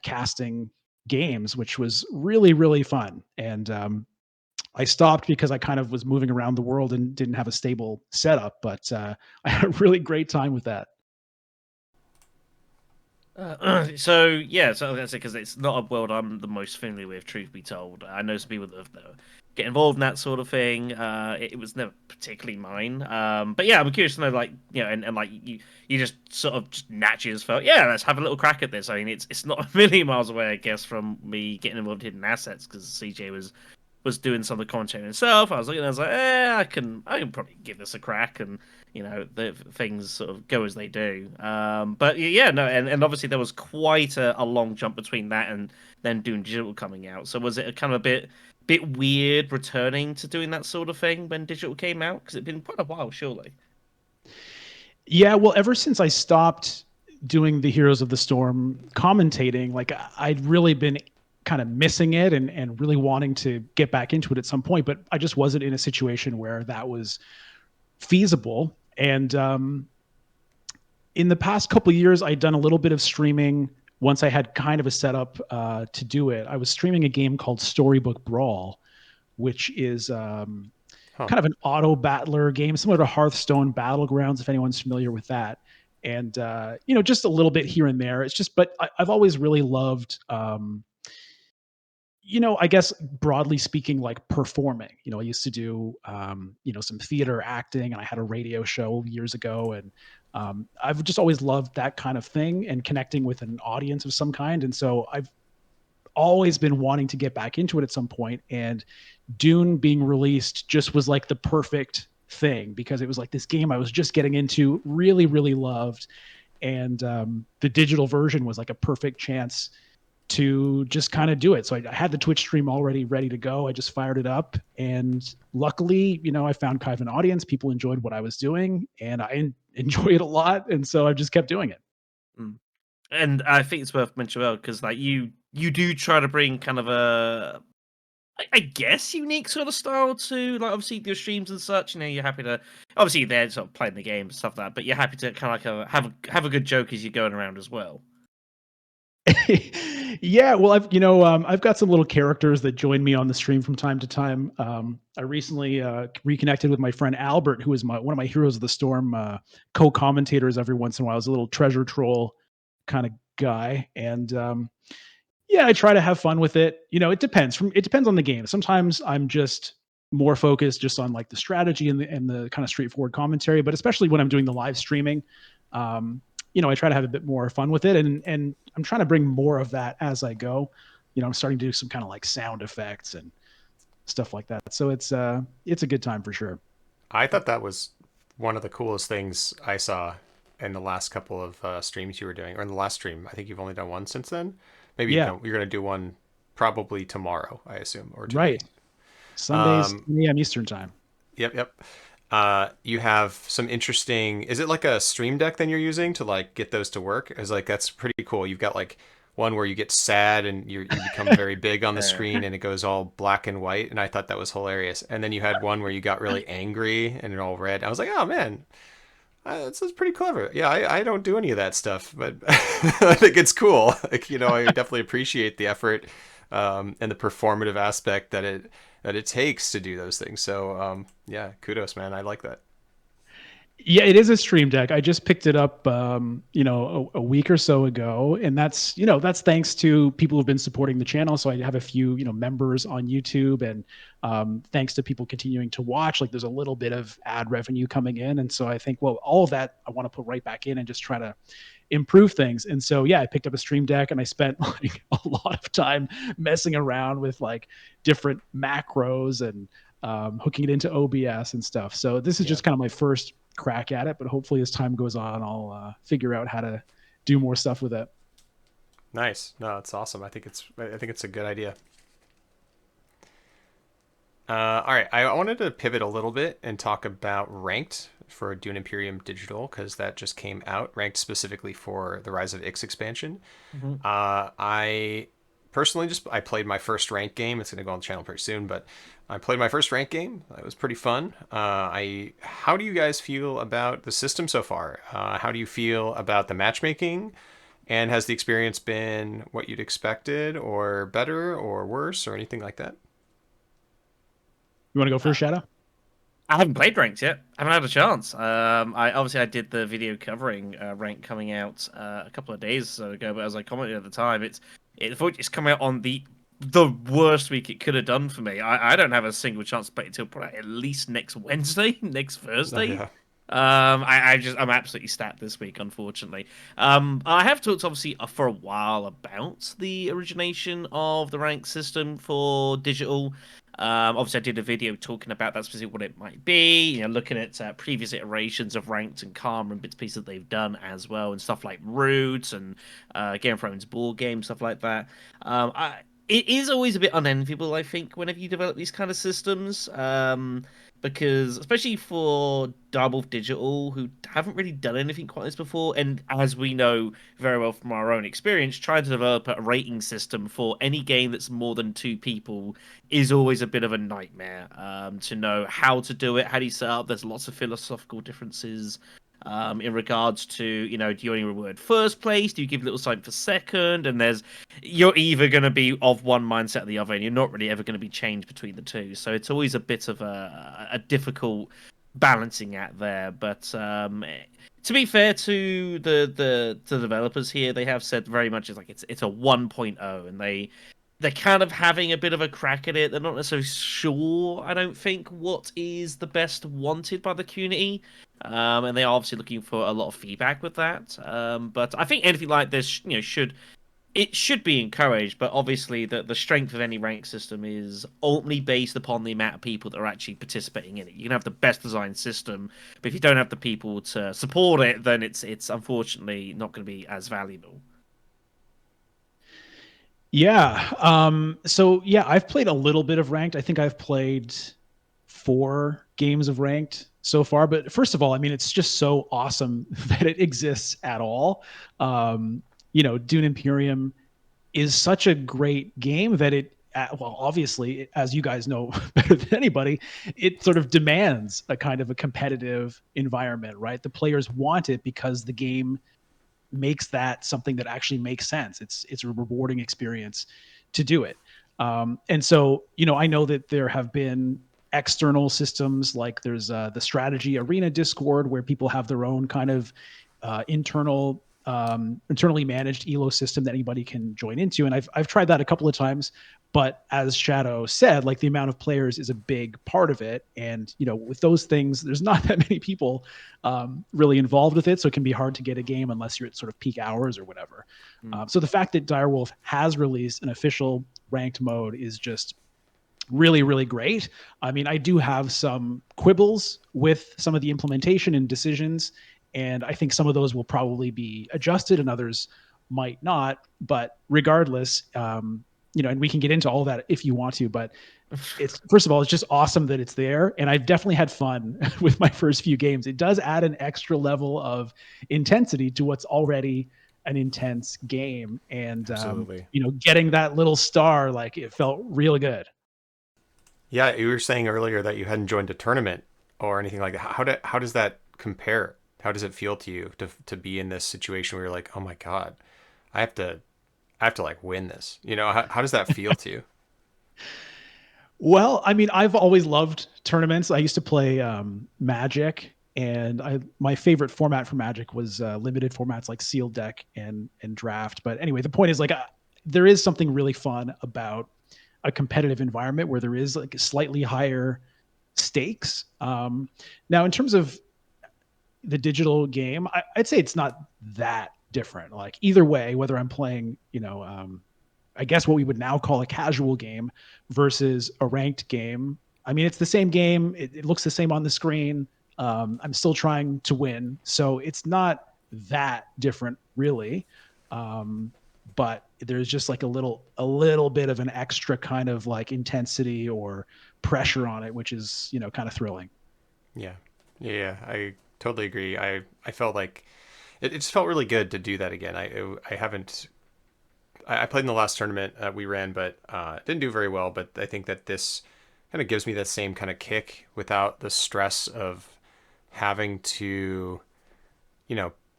casting games, which was really, really fun. And I stopped because I kind of was moving around the world and didn't have a stable setup. But I had a really great time with that. So that's it because it's not a world I'm the most familiar with. Truth be told, I know some people that get involved in that sort of thing. It was never particularly mine. But yeah, I'm curious to know, like and like you just sort of just naturally just felt, yeah, let's have a little crack at this. I mean, it's not a million miles away, I guess, from me getting involved in hidden assets because CJ was doing some of the content himself. I was looking, I was like, I can probably give this a crack, and the things sort of go as they do. But yeah, no, and obviously there was quite a long jump between that and then Dune Digital coming out. So was it a kind of a bit weird returning to doing that sort of thing when Digital came out? Because it'd been quite a while, surely. Yeah, well, ever since I stopped doing the Heroes of the Storm commentating, like I'd really been kind of missing it and really wanting to get back into it at some point, but I just wasn't in a situation where that was feasible. And in the past couple of years, I'd done a little bit of streaming. Once I had kind of a setup to do it, I was streaming a game called Storybook Brawl, which is kind of an auto battler game, similar to Hearthstone Battlegrounds, if anyone's familiar with that. And just a little bit here and there. It's just, but I've always really loved I guess broadly speaking, like performing. I used to do, some theater acting, and I had a radio show years ago, and I've just always loved that kind of thing and connecting with an audience of some kind. And so I've always been wanting to get back into it at some point. And Dune being released just was like the perfect thing because it was like this game I was just getting into, really, really loved. And the digital version was like a perfect chance to just kind of do it. So I had the Twitch stream already ready to go. I just fired it up, and luckily, I found kind of an audience. People enjoyed what I was doing, and I enjoy it a lot, and so I've just kept doing it. And I think it's worth mentioning well because like you do try to bring kind of I guess unique sort of style to like obviously your streams and such. You're happy to obviously you're there sort of playing the game and stuff like that, but you're happy to kind of like have a good joke as you're going around as well. Yeah, well, I've got some little characters that join me on the stream from time to time. I recently reconnected with my friend Albert, who is one of my Heroes of the Storm co-commentators. Every once in a while, is a little treasure troll kind of guy, and yeah, I try to have fun with it. It depends. It depends on the game. Sometimes I'm just more focused just on like the strategy and the kind of straightforward commentary. But especially when I'm doing the live streaming, I try to have a bit more fun with it, and I'm trying to bring more of that as I go. I'm starting to do some kind of like sound effects and stuff like that. So it's a good time for sure. I thought that was one of the coolest things I saw in the last couple of streams you were doing, or in the last stream. I think you've only done one since then. Maybe Yeah, you're going to do one probably tomorrow, I assume, or today. right. Sundays, 10 a.m. Eastern time. Yep, yep. You have some interesting. Is it like a stream deck then you're using to like get those to work? Is like that's pretty cool. You've got like one where you get sad and you become very big on the screen and it goes all black and white, and I thought that was hilarious. And then you had one where you got really angry and it all red. I was like, oh man, this is pretty clever. Yeah, I don't do any of that stuff, but I think it's cool. Like, I definitely appreciate the effort and the performative aspect that it takes to do those things. So yeah, kudos, man. I like that. Yeah, it is a stream deck. I just picked it up, a week or so ago, and that's thanks to people who've been supporting the channel. So I have a few, members on YouTube, and thanks to people continuing to watch, like there's a little bit of ad revenue coming in, and so I think, well, all of that I want to put right back in and just try to improve things. And so, yeah, I picked up a stream deck and I spent like a lot of time messing around with like different macros and hooking it into OBS and stuff. So this is Yeah. just kind of my first crack at it, but hopefully as time goes on, I'll figure out how to do more stuff with it. Nice. No, it's awesome. I think it's a good idea. All right, I wanted to pivot a little bit and talk about ranked for Dune Imperium Digital because that just came out, ranked specifically for the Rise of Ix expansion. Mhm. I personally I played my first ranked game. It's going to go on the channel pretty soon, but I played my first ranked game. It was pretty fun. How do you guys feel about the system so far? How do you feel about the matchmaking? And has the experience been what you'd expected, or better, or worse, or anything like that? You want to go first, Shadow? I haven't played ranked yet. I haven't had a chance. I did the video covering rank coming out a couple of days or so ago, but as I commented at the time, it's coming out on the worst week it could have done for me. I don't have a single chance to play it until probably at least next Wednesday, next Oh Thursday. yeah. I'm absolutely stacked this week, unfortunately. I have talked obviously for a while about the origination of the rank system for digital. Obviously, I did a video talking about that specifically what it might be. Looking at previous iterations of ranked and karma and bits and pieces that they've done as well, and stuff like Roots and Game of Thrones board game stuff like that. It is always a bit unenviable, I think, whenever you develop these kind of systems. Because especially for Direwolf Digital, who haven't really done anything quite this before, and as we know very well from our own experience, trying to develop a rating system for any game that's more than two people is always a bit of a nightmare. To know how to do it, how do you set up? There's lots of philosophical differences. In regards to, do you only reward first place? Do you give little sign for second? And you're either going to be of one mindset or the other, and you're not really ever going to be changed between the two. So it's always a bit of a difficult balancing act there. But to be fair to the developers here, they have said very much it's a 1.0, and they're kind of having a bit of a crack at it. They're not necessarily sure, I don't think, what is the best wanted by the community. And they are obviously looking for a lot of feedback with that. But I think anything like this, should be encouraged. But obviously, the strength of any rank system is ultimately based upon the amount of people that are actually participating in it. You can have the best designed system, but if you don't have the people to support it, then it's unfortunately not going to be as valuable. Yeah. So yeah, I've played a little bit of ranked. I think I've played 4 games of ranked so far. But first of all, I mean, it's just so awesome that it exists at all. Dune Imperium is such a great game that well, obviously, as you guys know better than anybody, it sort of demands a kind of a competitive environment, right? The players want it because the game makes that something that actually makes sense. It's a rewarding experience to do it. And so, I know that there have been external systems, like there's the strategy arena Discord, where people have their own kind of internal internally managed elo system that anybody can join into, and I've tried that a couple of times. But as Shadow said, like the amount of players is a big part of it, and with those things, there's not that many people really involved with it, so it can be hard to get a game unless you're at sort of peak hours or whatever. So the fact that Direwolf has released an official ranked mode is just really, really great. I mean, I do have some quibbles with some of the implementation and decisions, and I think some of those will probably be adjusted and others might not. But regardless, and we can get into all that if you want to, but it's, first of all, it's just awesome that it's there. And I've definitely had fun with my first few games. It does add an extra level of intensity to what's already an intense game. And, Absolutely. getting that little star, like it felt really good. Yeah, you were saying earlier that you hadn't joined a tournament or anything like that. How does that compare? How does it feel to you to be in this situation where you're like, oh my god, I have to like win this? How does that feel to you? Well, I mean, I've always loved tournaments. I used to play Magic, and my favorite format for Magic was limited formats like sealed deck and draft. But anyway, the point is like there is something really fun about a competitive environment where there is like slightly higher stakes. Now, in terms of the digital game, I'd say it's not that different. Like either way, whether I'm playing, I guess what we would now call a casual game versus a ranked game. I mean, it's the same game. It looks the same on the screen. I'm still trying to win, so it's not that different, really. But there's just like a little bit of an extra kind of like intensity or pressure on it, which is kind of thrilling. Yeah, yeah, I totally agree. I felt like it just felt really good to do that again. I haven't. I played in the last tournament we ran, but didn't do very well. But I think that this kind of gives me that same kind of kick without the stress of having to,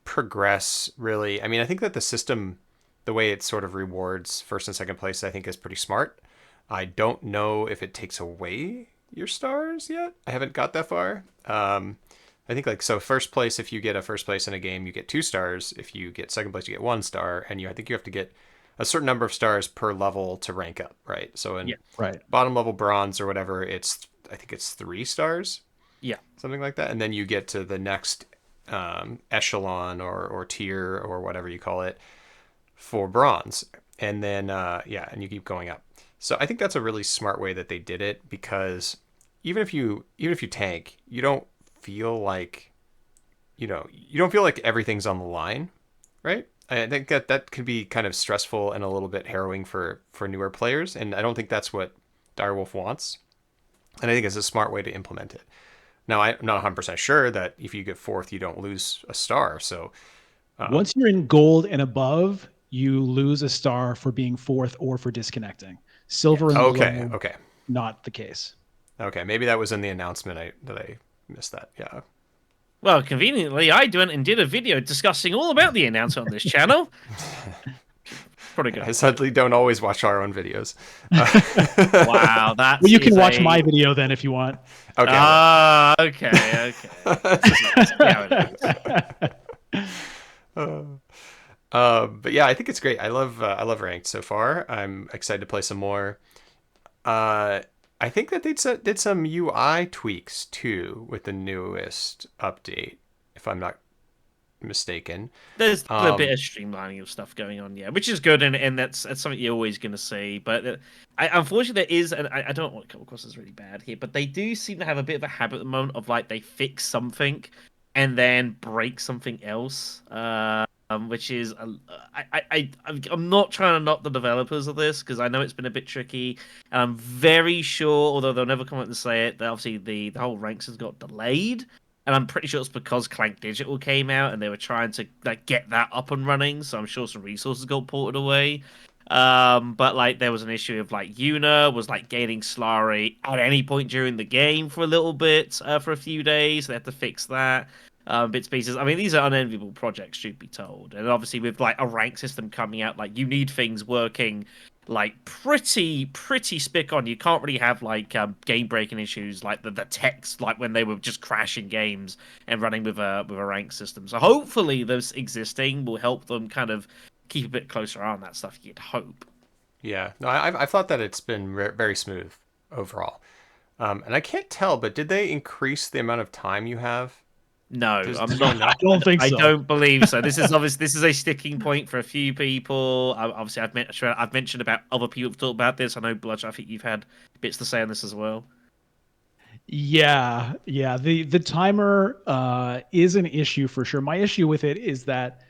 progress really. I mean, I think that the system, the way it sort of rewards first and second place, I think is pretty smart. I don't know if it takes away your stars yet. I haven't got that far. I think like so first place, if you get a first place in a game, you get 2 stars. If you get second place, you get 1 star, and I think you have to get a certain number of stars per level to rank up, right? So in Yeah, right. bottom level bronze or whatever, I think it's 3 stars, Yeah. something like that, and then you get to the next echelon or tier or whatever you call it for bronze, and then and you keep going up. So I think that's a really smart way that they did it, because even if you tank, you don't feel like you don't feel like everything's on the line, right? I think that could be kind of stressful and a little bit harrowing for newer players, and I don't think that's what Direwolf wants. And I think it's a smart way to implement it. Now, I'm not 100% sure that if you get fourth, you don't lose a star. So, Once you're in gold and above, you lose a star for being fourth or for disconnecting. Silver Yes. and okay, below, okay, not the case. okay. Maybe that was in the announcement that I missed that. Yeah. Well, conveniently, I went and did a video discussing all about the announcement on this channel. Probably I good. sadly don't always watch our own videos. Wow, Well, that you can is watch a my video then if you want. Okay. Okay, okay. See how it is. But yeah, I think it's great. I love ranked so far. I'm excited to play some more. I think that they did some UI tweaks too with the newest update, if I'm not mistaken. There's a bit Um, of streamlining of stuff going on, yeah, which is good, and that's something you're always going to see. But unfortunately, there is, and I don't want to come across as really bad here, but they do seem to have a bit of a habit at the moment of like they fix something and then break something else, which is I'm not trying to knock the developers of this because I know it's been a bit tricky, and I'm very sure, although they'll never come out and say it, that obviously the whole ranks has got delayed. And I'm pretty sure it's because Clank Digital came out and they were trying to like get that up and running. So I'm sure some resources got ported away. But like there was an issue of like Yuna was like gaining Slurry at any point during the game for a little bit for a few days. They had to fix that. Bits pieces. I mean, these are unenviable projects, should be told. And obviously, with like a rank system coming out, like you need things working like pretty spick on. You can't really have like game breaking issues like the text like when they were just crashing games and running with a rank system. So hopefully those existing will help them kind of keep a bit closer on that stuff. You'd hope. Yeah, no, I've thought that it's been very smooth overall. And I can't tell, but did they increase the amount of time you have? No, Does I'm anyone not. I know? don't think I so. don't believe so. This is obviously this is a sticking point for a few people. Obviously, I've mentioned about other people who've talked about this. I know Bludgeon. I think you've had bits to say on this as well. Yeah, yeah. The timer is an issue for sure. My issue with it is that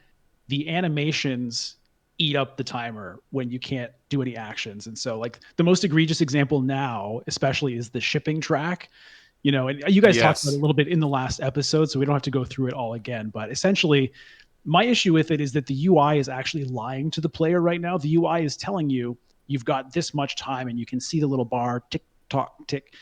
the animations eat up the timer when you can't do any actions. And so like the most egregious example now, especially is the shipping track. You know, and you guys talked about it a Yes. little bit in the last episode, so we don't have to go through it all again. But essentially, my issue with it is that the UI is actually lying to the player right now. The UI is telling you you've got this much time and you can see the little bar tick tock tick,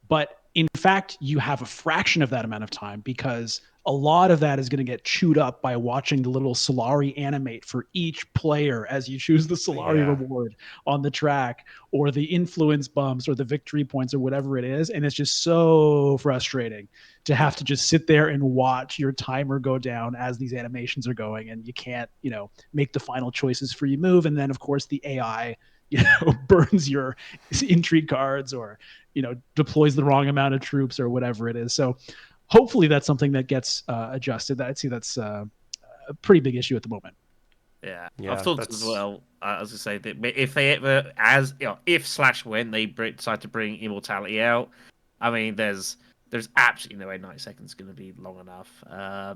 but in fact, you have a fraction of that amount of time because a lot of that is going to get chewed up by watching the little Solari animate for each player as you choose the Solari Yeah. reward on the track or the influence bumps or the victory points or whatever it is. And it's just so frustrating to have to just sit there and watch your timer go down as these animations are going and you can't, make the final choices for your move. And then, of course, the AI, burns your intrigue cards or deploys the wrong amount of troops or whatever it is. So hopefully that's something that gets adjusted. I'd see that's a pretty big issue at the moment. Yeah, I've Yeah, thought as that's well. As I say, that if they ever, as if slash when they decide to bring Immortality out, I mean, there's absolutely no way 90 seconds is going to be long enough.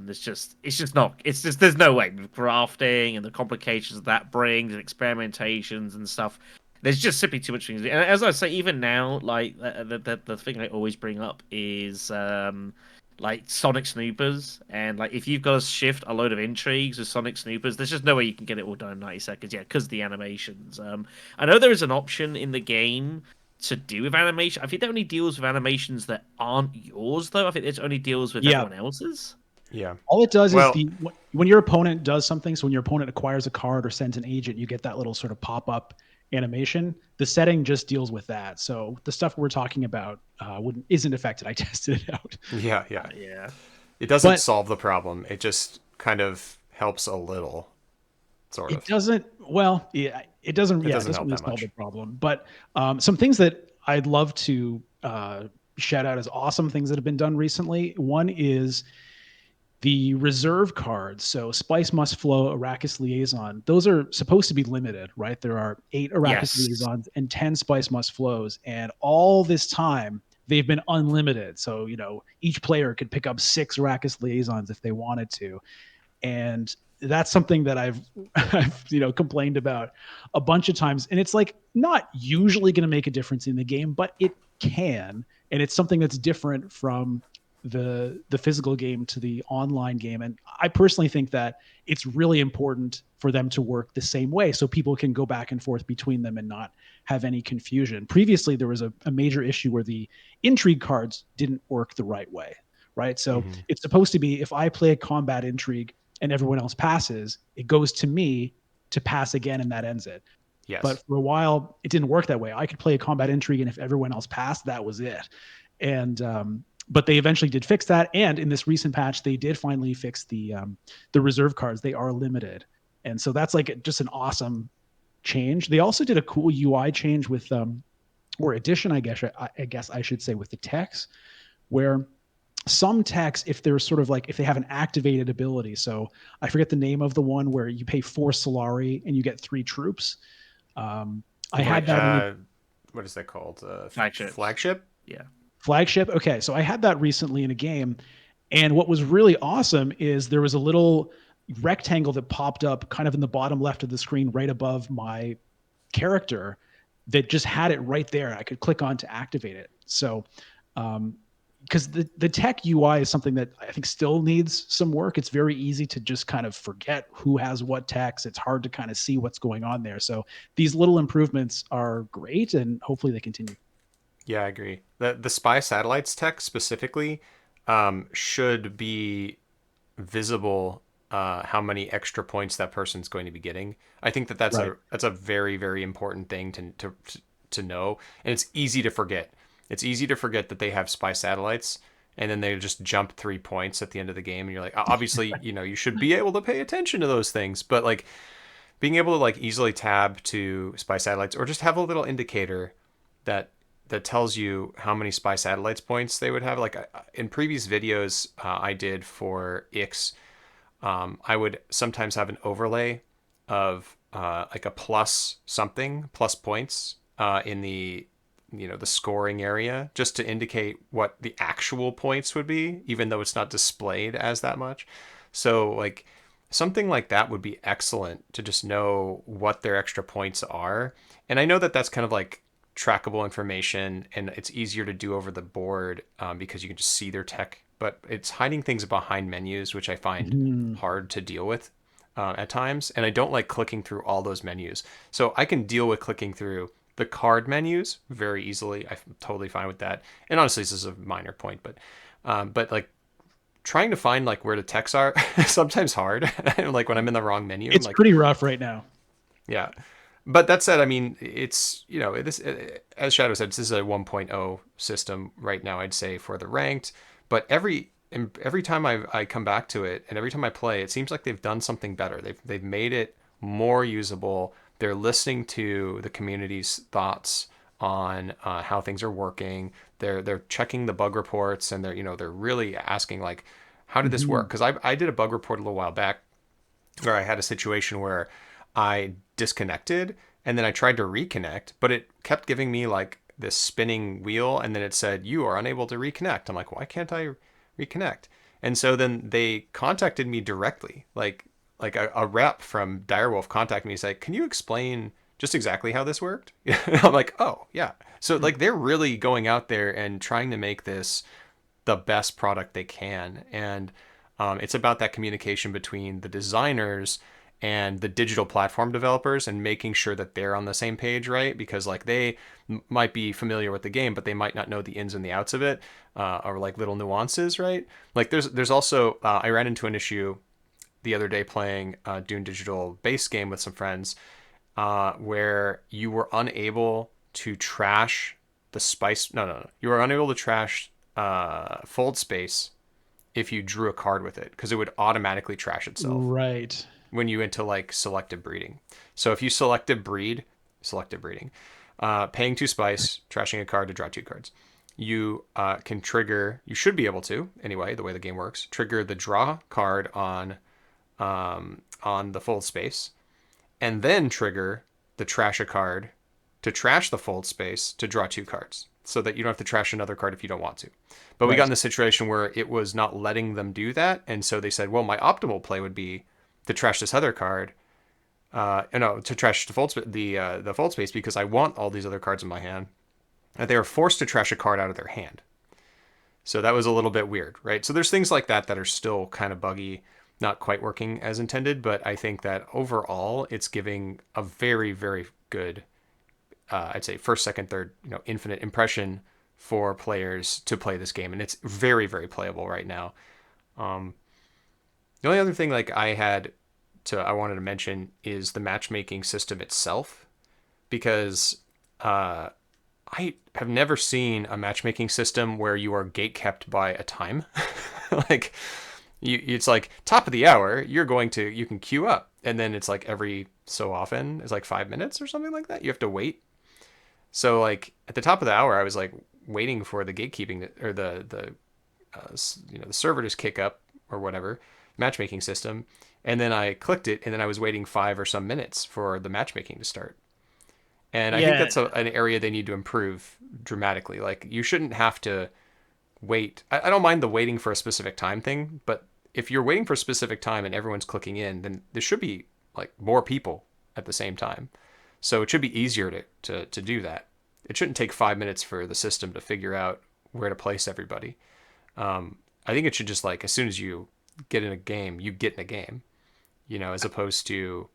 It's just not. It's just there's no way with grafting and the complications that brings and experimentations and stuff. There's just simply too much things. And as I say, even now, like the thing I always bring up is like Sonic Snoopers, and like if you've got to shift a load of intrigues with Sonic Snoopers, there's just no way you can get it all done in 90 seconds. Yeah, because of the animations. I know there is an option in the game to do with animation. I think that only deals with animations that aren't yours, though. I think it only deals with Yeah. everyone else's. yeah. All it does is Well, the when your opponent does something, so when your opponent acquires a card or sends an agent, you get that little sort of pop up animation. The setting just deals with that. So the stuff we're talking about wouldn't isn't affected. I tested it out, yeah, yeah. Yeah. It doesn't but solve the problem. It just kind of helps a little, sort it of. doesn't. Well, yeah, it doesn't. It Yeah, it doesn't doesn't help really that solve the much. problem. But some things that I'd love to shout out as awesome things that have been done recently. One is the reserve cards. So Spice Must Flow, Arrakis Liaison, those are supposed to be limited, right? There are 8 Arrakis Yes. Liaisons and 10 Spice Must Flows. And all this time, they've been unlimited. So, each player could pick up 6 Arrakis Liaisons if they wanted to. And that's something that I've complained about a bunch of times, and it's like not usually going to make a difference in the game, but it can, and it's something that's different from the physical game to the online game. And I personally think that it's really important for them to work the same way so people can go back and forth between them and not have any confusion. Previously there was a major issue where the intrigue cards didn't work the right way, right? So Hmm. it's supposed to be if I play a combat intrigue and everyone else passes, it goes to me to pass again and that ends it. But Yes. for a while, it didn't work that way. I could play a combat intrigue, and if everyone else passed, that was it. And but they eventually did fix that. And in this recent patch, they did finally fix the reserve cards. They are limited, and so that's like just an awesome change. They also did a cool UI change with or addition, I guess I should say, with the text, where some techs, if they're sort of like if they have an activated ability, so I forget the name of the one where you pay 4 Solari and you get 3 troops. I had Like, that in the what is that called? Flagships. Flagship? Yeah. flagship. Okay, so I had that recently in a game, and what was really awesome is there was a little rectangle that popped up kind of in the bottom left of the screen right above my character that just had it right there. I could click on to activate it. So um, because the tech UI is something that I think still needs some work. It's very easy to just kind of forget who has what text. It's hard to kind of see what's going on there. So these little improvements are great, and hopefully they continue. Yeah, I agree. The spy satellites tech specifically should be visible how many extra points that person's going to be getting. I think that Right. that's a very, very important thing to know, and it's easy to forget. It's easy to forget that they have spy satellites, and then they just jump 3 points at the end of the game, and you're like, obviously, you should be able to pay attention to those things, but like being able to like easily tab to spy satellites or just have a little indicator that tells you how many spy satellites points they would have. Like in previous videos I did for Ix, I would sometimes have an overlay of like a plus something, plus points in the the scoring area, just to indicate what the actual points would be, even though it's not displayed as that much. So like something like that would be excellent to just know what their extra points are. And I know that that's kind of like trackable information and it's easier to do over the board because you can just see their tech, but it's hiding things behind menus, which I find Mhm. hard to deal with at times. And I don't like clicking through all those menus. So I can deal with clicking through the card menus very easily. I'm totally fine with that. And honestly, this is a minor point, but like trying to find like where the techs are is sometimes hard. Like when I'm in the wrong menu, I'm It's like, pretty rough right now. yeah. But that said, I mean, it's this as Shadow said, this is a 1.0 system right now. I'd say for the ranked, but every time I come back to it and every time I play, it seems like they've done something better. They've made it more usable. They're listening to the community's thoughts on how things are working. They're checking the bug reports and they're really asking like, how did this work? Mhm. Because I did a bug report a little while back where I had a situation where I disconnected and then I tried to reconnect, but it kept giving me like this spinning wheel and then it said, you are unable to reconnect. I'm like, why can't I reconnect? And so then they contacted me directly, like a rep from Direwolf contacted me and said, can you explain just exactly how this worked? I'm like, oh yeah. So like they're really going out there and trying to make this the best product they can. And it's about that communication between the designers and the digital platform developers and making sure that they're on the same page, right? Because like they might be familiar with the game, but they might not know the ins and the outs of it, or like little nuances, right? Like there's also I ran into an issue the other day playing Dune Digital base game with some friends, where you were unable to trash the spice. No. You were unable to trash fold space if you drew a card with it because it would automatically trash itself Right. when you went to like selective breeding. So if you selective breeding, paying 2 spice, trashing a card to draw 2 cards, you can trigger. You should be able to anyway. The way the game works, trigger the draw card on the fold space, and then trigger the trash a card to trash the fold space to draw 2 cards so that you don't have to trash another card if you don't want to. But we got Right. in the situation where it was not letting them do that. And so they said, well, my optimal play would be to trash this other card. No, to trash the fold space because I want all these other cards in my hand. And they were forced to trash a card out of their hand. So that was a little bit weird, right? So there's things like that that are still kind of buggy, not quite working as intended. But I think that overall, it's giving a very, very good I'd say first, second, third, infinite impression for players to play this game, and it's very, very playable right now. Um, the only other thing like I wanted to mention is the matchmaking system itself, because uh, I have never seen a matchmaking system where you are gate kept by a time. Like it's like top of the hour, you can queue up, and then it's like every so often, it's like 5 minutes or something like that. You have to wait. So like at the top of the hour, I was like waiting for the gatekeeping or the server to kick up or whatever matchmaking system, and then I clicked it, and then I was waiting 5 or some minutes for the matchmaking to start. And I think Yeah, that's an area they need to improve dramatically. Like you shouldn't have to wait. I don't mind the waiting for a specific time thing, but if you're waiting for a specific time and everyone's clicking in, then there should be like more people at the same time. So it should be easier to do that. It shouldn't take 5 minutes for the system to figure out where to place everybody. I think it should just like as soon as you get in a game, you get in a game, as opposed to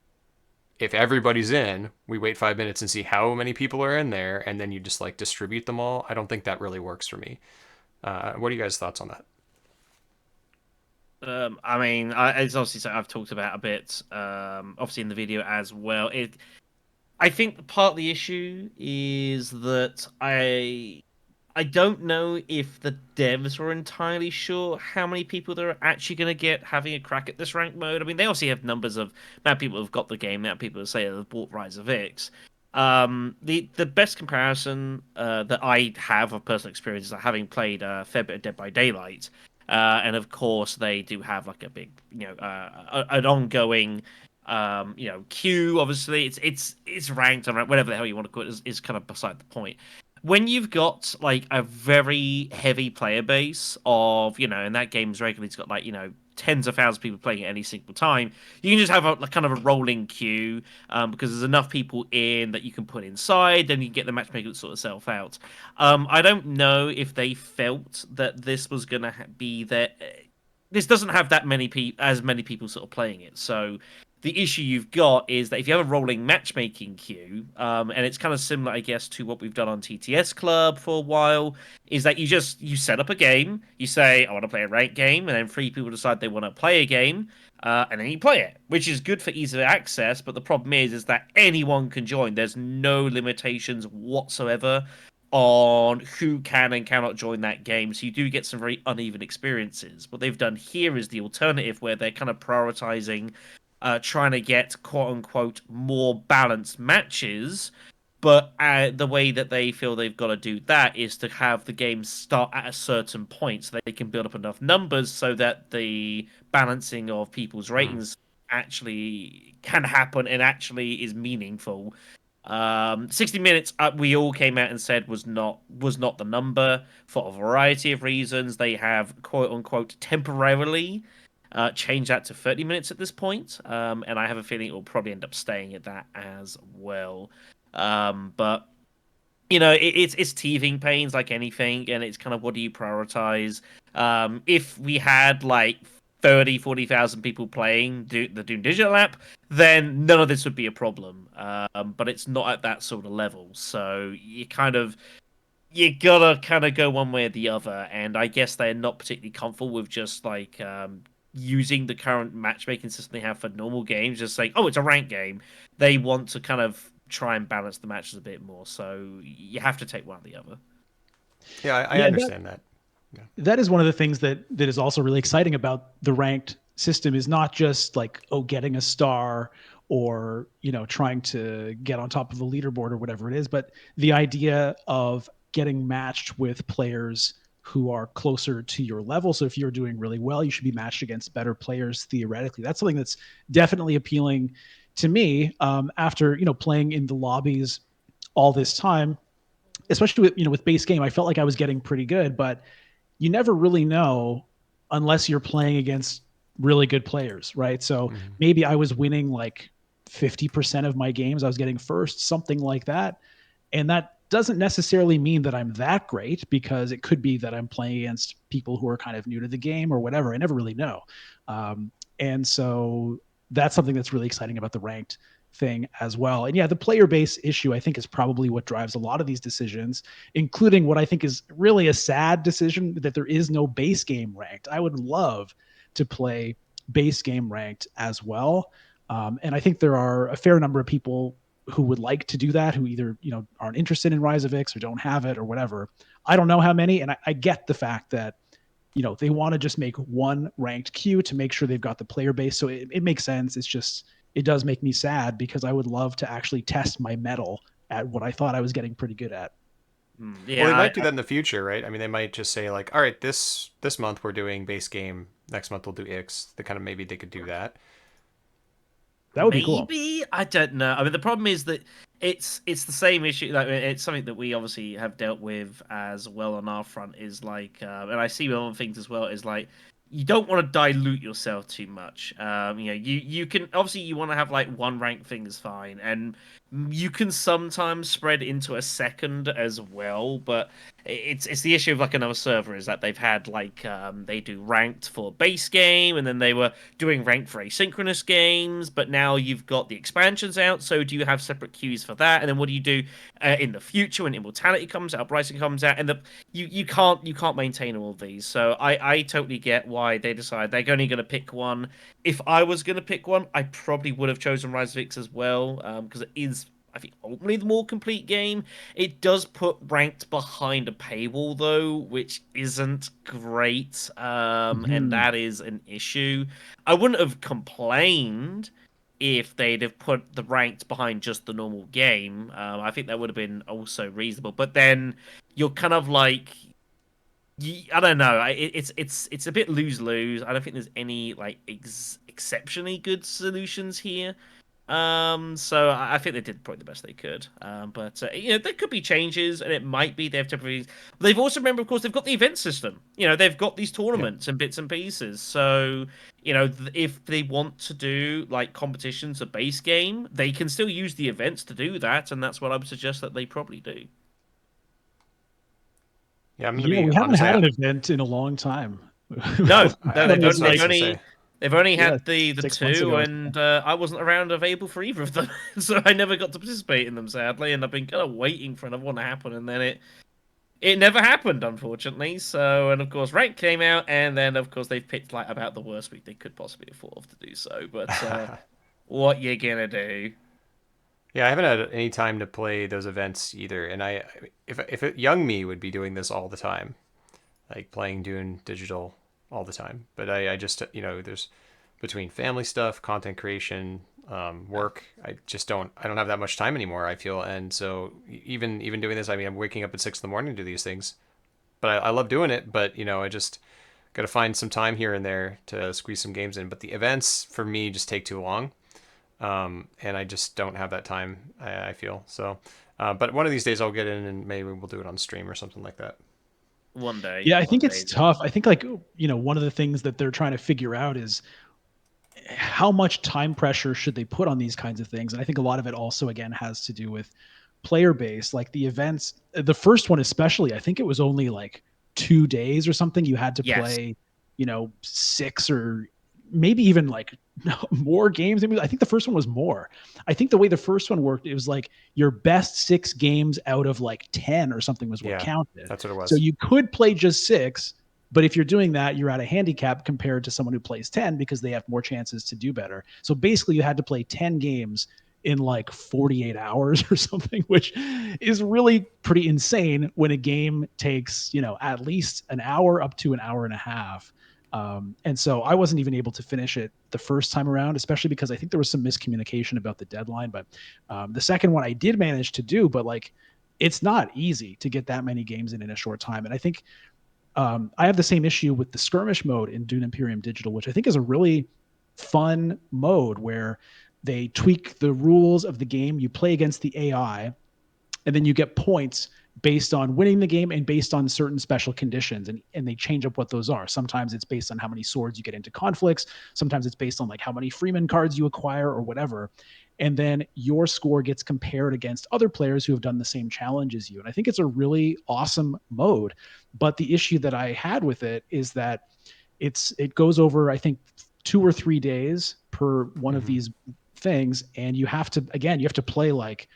if everybody's in, we wait 5 minutes and see how many people are in there, and then you just like distribute them all. I don't think that really works for me. What are you guys' thoughts on that? I mean, it's obviously something I've talked about a bit, obviously in the video as well. I think part of the issue is that I don't know if the devs were entirely sure how many people they're actually going to get having a crack at this rank mode. I mean, they obviously have numbers of amount of people who've got the game, amount of people who say they've bought Rise of X. The best comparison that I have of personal experience is like having played a fair bit of Dead by Daylight, and of course they do have like a big, an ongoing, queue. Obviously, it's ranked or whatever the hell you want to call it is kind of beside the point. When you've got like a very heavy player base of, and that game's regularly got like, tens of thousands of people playing at any single time, you can just have a kind of a rolling queue, because there's enough people in that you can put inside, then you can get the matchmaking sort of self out. I don't know if they felt that this was going to be there. This doesn't have that many as many people sort of playing it, so the issue you've got is that if you have a rolling matchmaking queue, and it's kind of similar, I guess, to what we've done on TTS Club for a while, is that you set up a game, you say I want to play a ranked game, and then three people decide they want to play a game, and then you play it, which is good for ease of access. But the problem is that anyone can join. There's no limitations whatsoever on who can and cannot join that game, so you do get some very uneven experiences. What they've done here is the alternative, where they're kind of prioritizing trying to get quote unquote more balanced matches. But the way that they feel they've got to do that is to have the game start at a certain point so they can build up enough numbers so that the balancing of people's ratings actually can happen and actually is meaningful. 60 minutes, we all came out and said was not the number for a variety of reasons. They have quote unquote temporarily change that to 30 minutes at this point, and I have a feeling it will probably end up staying at that as well. But it's teething pains like anything, and it's kind of what do you prioritize? If we had like 40,000 people playing the Dune Digital app, then none of this would be a problem. But it's not at that sort of level, so you gotta kind of go one way or the other, and I guess they're not particularly comfortable with just like using the current matchmaking system they have for normal games, just saying, "Oh, it's a ranked game." They want to kind of try and balance the matches a bit more, so you have to take one or the other. Yeah, I Yeah, understand that. Yeah. that is one of the things that is also really exciting about the ranked system is not just like, oh, getting a star or trying to get on top of the leaderboard or whatever it is, but the idea of getting matched with players who are closer to your level. So if you're doing really well, you should be matched against better players theoretically. That's something that's definitely appealing to me, after playing in the lobbies all this time, especially with base game. I felt like I was getting pretty good, but you never really know unless you're playing against really good players, right? So maybe I was winning like 50% of my games. I was getting first, something like that. And that doesn't necessarily mean that I'm that great, because it could be that I'm playing against people who are kind of new to the game or whatever. I never really know. And so that's something that's really exciting about the ranked thing as well. And yeah, the player base issue, I think, is probably what drives a lot of these decisions, including what I think is really a sad decision, that there is no base game ranked. I would love to play base game ranked as well. And I think there are a fair number of people who would like to do that, who either aren't interested in Rise of X or don't have it or whatever. I don't know how many, and I get the fact that they want to just make one ranked queue to make sure they've got the player base. So it makes sense. It's just, it does make me sad, because I would love to actually test my mettle at what I thought I was getting pretty good at. Yeah, Well, they might do that in the future, right? I mean, they might just say like, all right, this month we're doing base game. Next month we'll do X. They kind of maybe they could do that. That would be cool. Maybe, I don't know. I mean, the problem is that it's the same issue. Like, it's something that we obviously have dealt with as well on our front. Is like, and I see with other things as well. Is like, you don't want to dilute yourself too much. You can obviously, you want to have like one rank thing is fine, and you can sometimes spread into a second as well. But it's the issue of like another server is that they've had like they do ranked for base game, and then they were doing ranked for asynchronous games, but now you've got the expansions out. So do you have separate queues for that? And then what do you do in the future when Immortality comes out, Uprising comes out, and you can't maintain all of these. So I totally get why they decide they're only going to pick one. If I was going to pick one, I probably would have chosen Rise of X as well, because it is, I think, ultimately the more complete game. It does put ranked behind a paywall though, which isn't great, and Mhm. that is an issue. I wouldn't have complained if they'd have put the ranked behind just the normal game. I think that would have been also reasonable. But then you're kind of like, I don't know. It's a bit lose lose. I don't think there's any like exceptionally good solutions here. So I think they did probably the best they could. But there could be changes, and it might be they've temporarily. They've also, remember, of course, they've got the event system. They've got these Yeah. tournaments and bits and pieces. So if they want to do like competitions, a base game, they can still use the events to do that, and that's what I would suggest that they probably do. Yeah, I'm gonna Yeah, be we haven't honestly. had an event in a long time. No, no, That was That's what I was like, gonna say. they've only yeah, had the 6 months two, ago or and so. I wasn't around available for either of them, so I never got to participate in them, sadly. And I've been kind of waiting for another one to happen, and then it never happened, unfortunately. So, and of course, Rank came out, and then of course they've picked like about the worst week they could possibly afford to do so. But what you gonna do? Yeah, I haven't had any time to play those events either. And if young me would be doing this all the time, like playing Dune digital all the time. But I just, there's between family stuff, content creation, work. I don't have that much time anymore. I feel, and so even doing this, I mean, I'm waking up at 6 in the morning to do these things. But I love doing it. But I just got to find some time here and there to squeeze some games in. But the events for me just take too long, and I just don't have that time. I feel so. But one of these days I'll get in and maybe we'll do it on stream or something like that. One day, Yeah, I one think it's day. tough. I think like, one of the things that they're trying to figure out is how much time pressure should they put on these kinds of things? And I think a lot of it also again has to do with player base. Like the events, the first one especially, I think it was only like 2 days or something. You had to Yes, play, six or maybe even like more games. I think the first one was more. I think the way the first one worked, it was like your best 6 games out of like 10 or something was what Yeah, counted. that's what it So was. you could play just six, but if you're doing that, you're at a handicap compared to someone who plays 10 because they have more chances to do better. So basically, you had to play 10 games in like 48 hours or something, which is really pretty insane when a game takes, at least an hour up to an hour and a half. And so I wasn't even able to finish it the first time around, especially because I think there was some miscommunication about the deadline. But the second one I did manage to do, but like it's not easy to get that many games in a short time. And I think I have the same issue with the skirmish mode in Dune Imperium Digital, which I think is a really fun mode where they tweak the rules of the game. You play against the AI, and then you get points based on winning the game and based on certain special conditions, and they change up what those are. Sometimes it's based on how many swords you get into conflicts, sometimes it's based on like how many freeman cards you acquire or whatever, and then your score gets compared against other players who have done the same challenge as you. And I think it's a really awesome mode, but the issue that I had with it is that it goes over, I think, 2 or 3 days per one of Hmm. these things, and you have to play like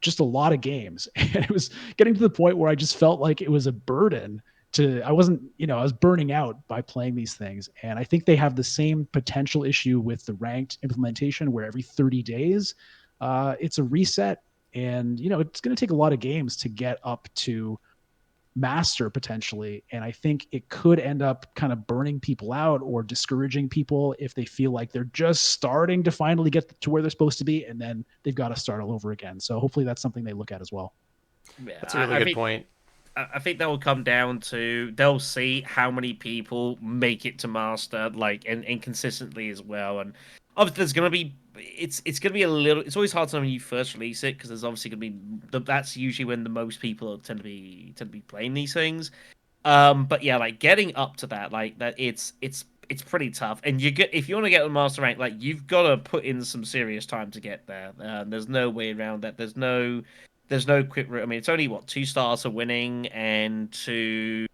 just a lot of games. And it was getting to the point where I just felt like it was a burden to, I wasn't, I was burning out by playing these things. And I think they have the same potential issue with the ranked implementation where every 30 days, it's a reset. And, it's going to take a lot of games to get up to master potentially. And I think it could end up kind of burning people out or discouraging people if they feel like they're just starting to finally get to where they're supposed to be and then they've got to start all over again. So hopefully that's something they look at as well. yeah. That's a really I good think point. I think that will come down to they'll see how many people make it to master, like and consistently as well. And obviously, there's gonna be it's gonna be a little. It's always hard to know when you first release it because there's obviously gonna be that's usually when the most people tend to be playing these things. But yeah, like getting up to that, like that, it's pretty tough. And you get if you want to get the master rank, like you've got to put in some serious time to get there. There's no way around that. There's no there's no quick route. I mean, it's only what 2 stars are winning, and to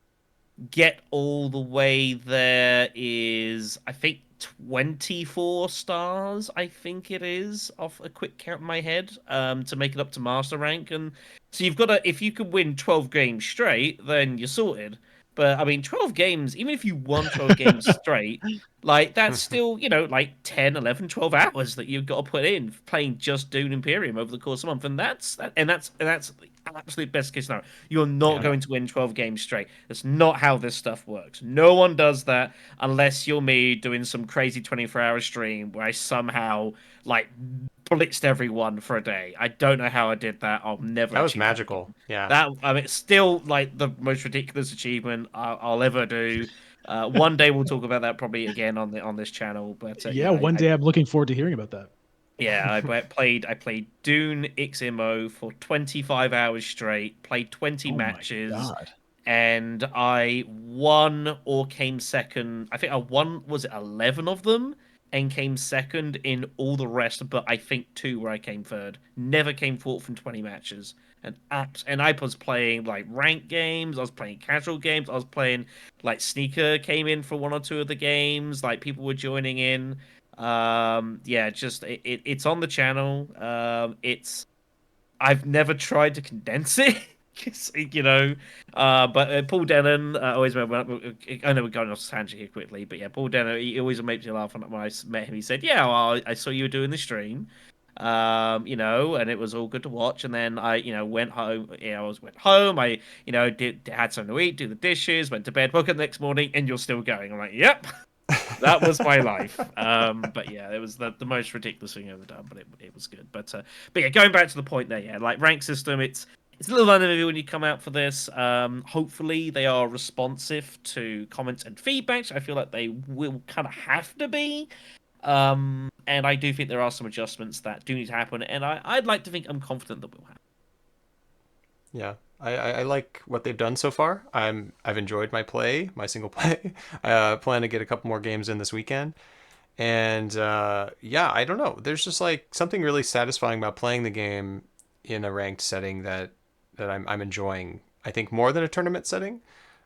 get all the way there is, I think, 24 stars, I think it is, off a quick count in my head, to make it up to master rank. And so you've got to, if you can win 12 games straight, then you're sorted. But I mean, 12 games, even if you won 12 games straight, like that's still, like 10, 11, 12 hours that you've got to put in playing just Dune Imperium over the course of a month. And that's the absolute best case scenario. You're not Yeah. going to win 12 games straight. That's not how this stuff works. No one does that unless you're me doing some crazy 24-hour stream where I somehow like blitzed everyone for a day. I don't know how I did that. I'll never That was achieve that magical. again. Yeah. That, I mean, it's still like the most ridiculous achievement I'll ever do. One day we'll talk about that probably again on this channel. But Yeah, yeah, one day I'm looking forward to hearing about that. yeah, I played Dune XMO for 25 hours straight, played 20 Oh my matches, god. and I won or came second. I think I won, was it 11 of them, and came second in all the rest, but I think two where I came third. Never came fourth from 20 matches. And I was playing like ranked games, I was playing casual games, I was playing like Sneaker came in for one or two of the games, like people were joining in. Yeah, just it's on the channel. It's I've never tried to condense it. 'Cause, but Paul Denon, I always remember. I know we're going off tangent here quickly, but yeah, Paul Denon, he always makes me laugh. When I met him, he said, "Yeah, well, I saw you were doing the stream, and it was all good to watch." And then I went home. Went home. I, did had something to eat, do the dishes, went to bed, woke up the next morning, and you're still going. I'm like, "Yep." That was my life. But yeah, it was the most ridiculous thing I've ever done, but it was good. But yeah, going back to the point there, yeah, like rank system, it's a little uneven when you come out for this. Hopefully they are responsive to comments and feedbacks. I feel like they will kind of have to be. And I do think there are some adjustments that do need to happen, and I'd like to think I'm confident that will happen. Yeah. I like what they've done so far. I've enjoyed my single play. I plan to get a couple more games in this weekend. And yeah, I don't know. There's just like something really satisfying about playing the game in a ranked setting that I'm enjoying. I think more than a tournament setting.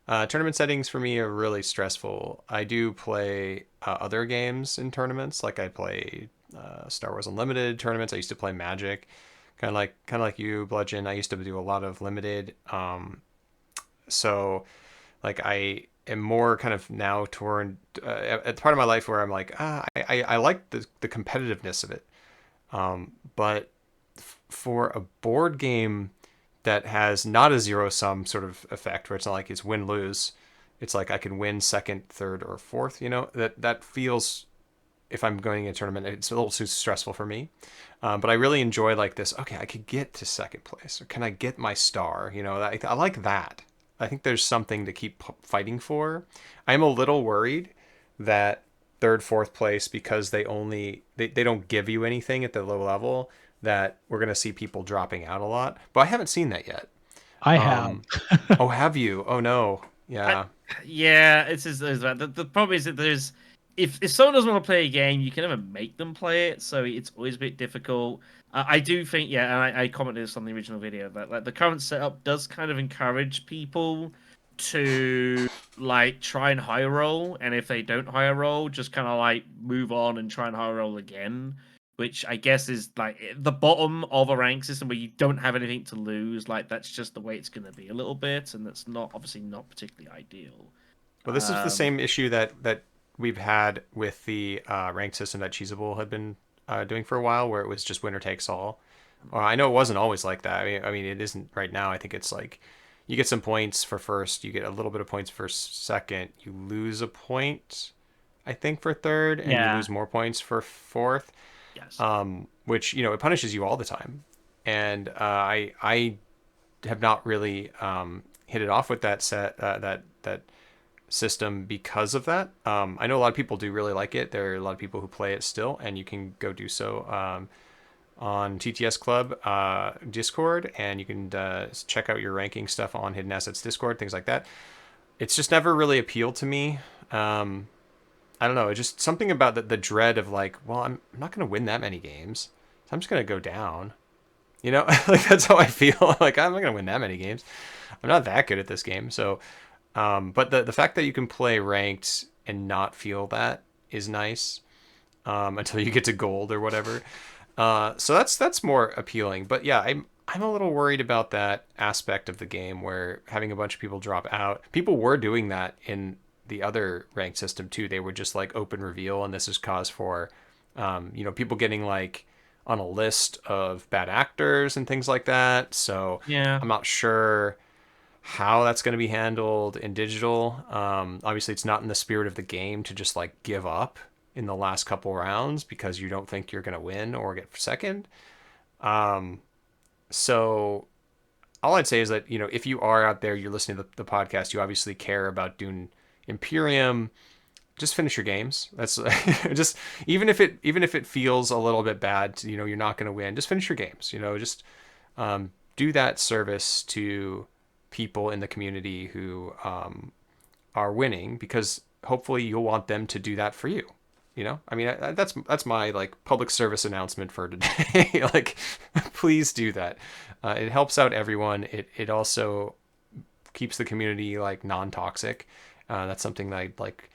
Tournament settings for me are really stressful. I do play other games in tournaments, like I play Star Wars Unlimited tournaments. I used to play Magic, kind of like you, Bludgeon. I used to do a lot of limited. So like I am more kind of now toward at the part of my life where I'm like I like the competitiveness of it, but for a board game that has not a zero sum sort of effect where it's not like it's win lose, it's like I can win second, third, or fourth. That feels, if I'm going in a tournament, it's a little too stressful for me. But I really enjoy like this. Okay, I could get to second place, or can I get my star? I like that. I think there's something to keep fighting for. I'm a little worried that third, fourth place, because they don't give you anything at the low level, that we're gonna see people dropping out a lot. But I haven't seen that yet. I have. Um, oh, have you? Oh no. I, Yeah. yeah, it's that. The problem is that there's if someone doesn't want to play a game, you can never make them play it, so it's always a bit difficult. I do think, yeah, and I commented this on the original video that like the current setup does kind of encourage people to like try and high roll, and if they don't high roll, just kind of like move on and try and high roll again. Which I guess is like the bottom of a rank system where you don't have anything to lose. Like that's just the way it's going to be a little bit, and that's not obviously not particularly ideal. Well, this is the Um, same issue that we've had with the ranked system that Cheesable had been doing for a while, where it was just winner takes all. Well, I know it wasn't always like that. I mean, it isn't right now. I think it's like you get some points for first, you get a little bit of points for second, you lose a point, I think, for third, and you yeah. lose more points for fourth. Yes. Which it punishes you all the time, and I have not really hit it off with that that system because of that. I know a lot of people do really like it. There are a lot of people who play it still, and you can go do so on TTS Club Discord, and you can check out your ranking stuff on Hidden Assets Discord, things like that. It's just never really appealed to me. I don't know. It's just something about the dread of like, well, I'm not going to win that many games. So I'm just going to go down. You know, like that's how I feel. Like I'm not gonna win that many games. I'm not that good at this game. So, but the fact that you can play ranked and not feel that is nice until you get to gold or whatever. So that's more appealing. But yeah, I'm a little worried about that aspect of the game where having a bunch of people drop out. People were doing that in the other ranked system too. They would just like open reveal, and this is cause for, people getting like on a list of bad actors and things like that. So Yeah. I'm not sure how that's going to be handled in digital. Obviously, it's not in the spirit of the game to just like give up in the last couple rounds because you don't think you're going to win or get second. So all I'd say is that, if you are out there, you're listening to the podcast, you obviously care about Dune Imperium. Just finish your games. That's just even if it feels a little bit bad, you're not going to win. Just finish your games. Just do that service to people in the community who are winning, because hopefully you'll want them to do that for you. I mean, that's my like public service announcement for today. Like, please do that. It helps out everyone. It also keeps the community like non-toxic. That's something that I like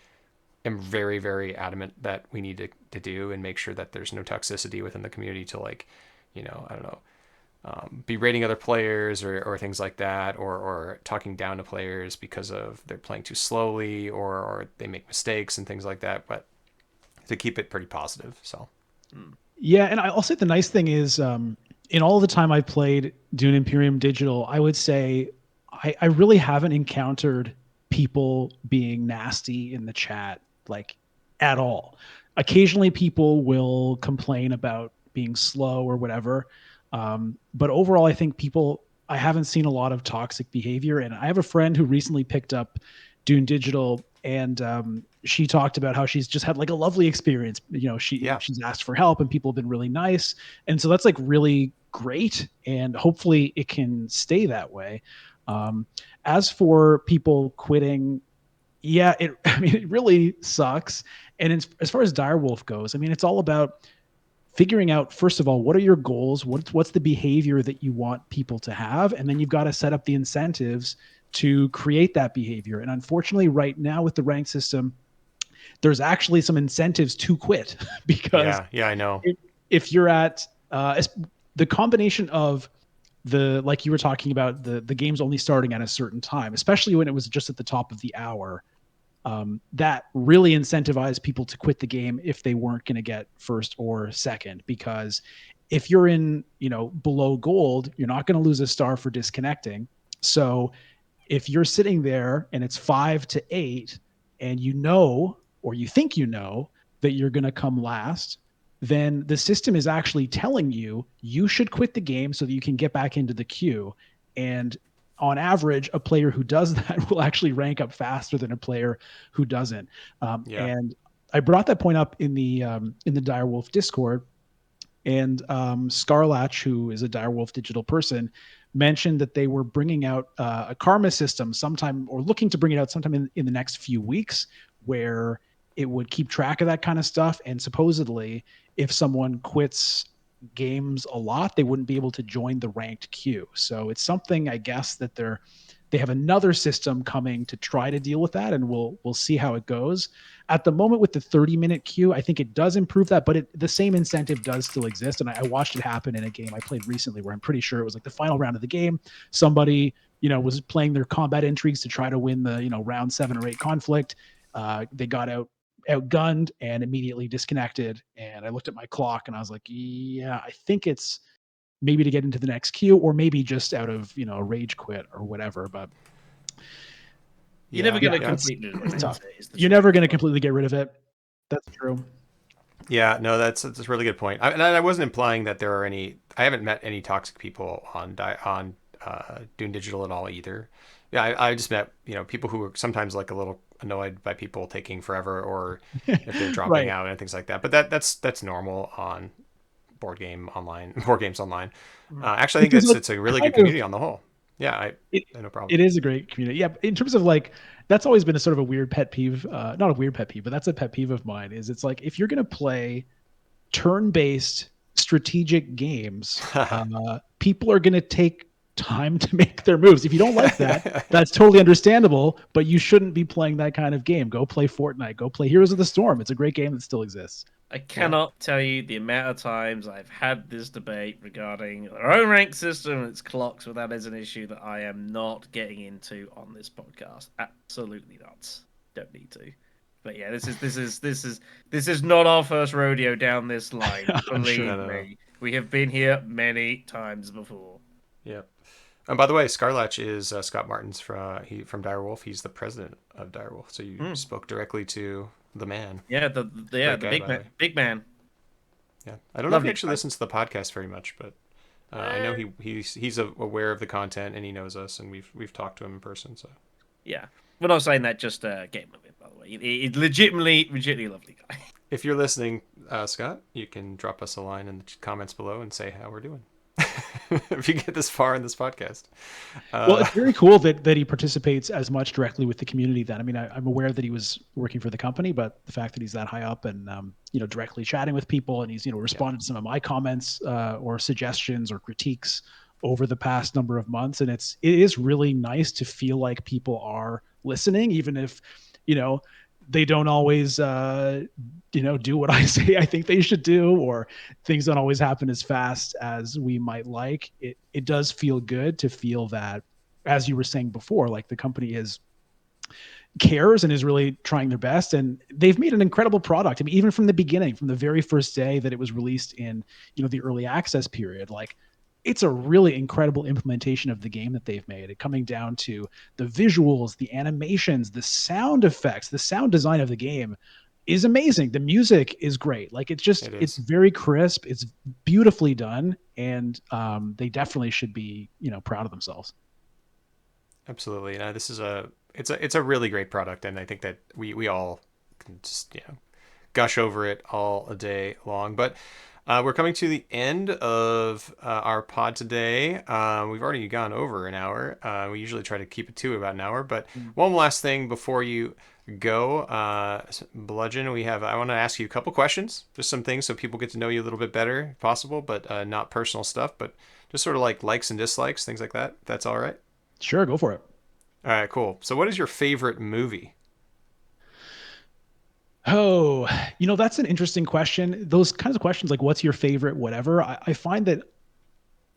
am very, very adamant that we need to do, and make sure that there's no toxicity within the community to like, I don't know, berating other players or things like that, or talking down to players because of they're playing too slowly or they make mistakes and things like that. But to keep it pretty positive. So Yeah, and I'll say the nice thing is, in all the time I've played Dune Imperium Digital, I would say I really haven't encountered people being nasty in the chat, like at all. Occasionally, people will complain about being slow or whatever, but overall, I haven't seen a lot of toxic behavior. And I have a friend who recently picked up Dune Digital, and she talked about how she's just had like a lovely experience. yeah, She's asked for help, and people have been really nice, and so that's like really great. And hopefully, it can stay that way. As for people quitting, yeah, I mean, it really sucks. And as far as Direwolf goes, I mean, it's all about figuring out, first of all, what are your goals? What's the behavior that you want people to have? And then you've got to set up the incentives to create that behavior. And unfortunately, right now with the rank system, there's actually some incentives to quit because yeah, I know. if you're at the combination of the, like you were talking about, the game's only starting at a certain time, especially when it was just at the top of the hour, that really incentivized people to quit the game if they weren't going to get first or second. Because if you're in, below gold, you're not going to lose a star for disconnecting. So if you're sitting there and it's 5 to 8, and or you think that you're going to come last, then the system is actually telling you should quit the game so that you can get back into the queue. And on average, a player who does that will actually rank up faster than a player who doesn't. Yeah, And I brought that point up in the Direwolf Discord, and Scarlatch, who is a Direwolf Digital person, mentioned that they were bringing out a karma system sometime, or looking to bring it out sometime in the next few weeks, where it would keep track of that kind of stuff. And supposedly, if someone quits games a lot, they wouldn't be able to join the ranked queue. So it's something, I guess, that they have another system coming to try to deal with that, and we'll see how it goes. At the moment with the 30-minute queue, I think it does improve that, but the same incentive does still exist. And I watched it happen in a game I played recently where I'm pretty sure it was like the final round of the game. Somebody, was playing their combat intrigues to try to win the, round 7 or 8 conflict. They got outgunned and immediately disconnected. And I looked at my clock and I was like, yeah, I think it's maybe to get into the next queue, or maybe just out of, a rage quit or whatever. But You're never yeah, going to yeah. completely it's eliminate tough. it. Is the You're truth. never going to completely get rid of it. That's true. Yeah, no, that's a really good point. And I wasn't implying that there are any. I haven't met any toxic people on Dune Digital at all either. Yeah, I just met people who are sometimes like a little annoyed by people taking forever, or if they're dropping Right. out and things like that. But that's normal on board games online. Actually, I think Which is it's a really kind good of community on the whole. Yeah, I it, no problem. it is a great community. Yeah, in terms of like, that's always been a sort of a weird pet peeve. Not a weird pet peeve, but that's a pet peeve of mine. Is it's like, if you're going to play turn-based strategic games, people are going to take time to make their moves. If you don't like that, that's totally understandable, but you shouldn't be playing that kind of game. Go play Fortnite, go play Heroes of the Storm. It's a great game that still exists. I cannot tell you the amount of times I've had this debate regarding their own rank system and its clocks, but that is an issue that I am not getting into on this podcast. Absolutely not. Don't need to. But yeah, this is not our first rodeo down this line. Believe me, we have been here many times before. Yeah. And by the way, Scarlatch is Scott Martin's from Direwolf. He's the president of Direwolf. So you spoke directly to the man. Yeah, the big man. Yeah, I don't know if he actually listens to the podcast very much, but I know he's aware of the content and he knows us, and we've talked to him in person. So yeah, we're not saying that just game of it, by the way. He's legitimately lovely guy. If you're listening, Scott, you can drop us a line in the comments below and say how we're doing. If you get this far in this podcast. Well, it's very cool that he participates as much directly with the community. Then, I mean, I'm aware that he was working for the company, but the fact that he's that high up and directly chatting with people, and he's responded to some of my comments or suggestions or critiques over the past number of months, and it is really nice to feel like people are listening, even if they don't always do what I say I think they should do, or things don't always happen as fast as we might like. It does feel good to feel that, as you were saying before, like the company cares and is really trying their best, and they've made an incredible product. I mean, even from the beginning, from the very first day that it was released in the early access period, like, it's a really incredible implementation of the game that they've made. It coming down to the visuals, the animations, the sound effects, the sound design of the game is amazing. The music is great. Like, it's very crisp. It's beautifully done. And they definitely should be, proud of themselves. Absolutely. No, this is it's a really great product. And I think that we all can just, gush over it all day long, but we're coming to the end of our pod today. We've already gone over an hour. We usually try to keep it to about an hour. But one last thing before you go, Bludgeon, I want to ask you a couple questions, just some things so people get to know you a little bit better, if possible, but not personal stuff, but just sort of like likes and dislikes, things like that. If that's all right. Sure, go for it. All right, cool. So what is your favorite movie? Oh, that's an interesting question. Those kinds of questions, like what's your favorite, whatever, I find that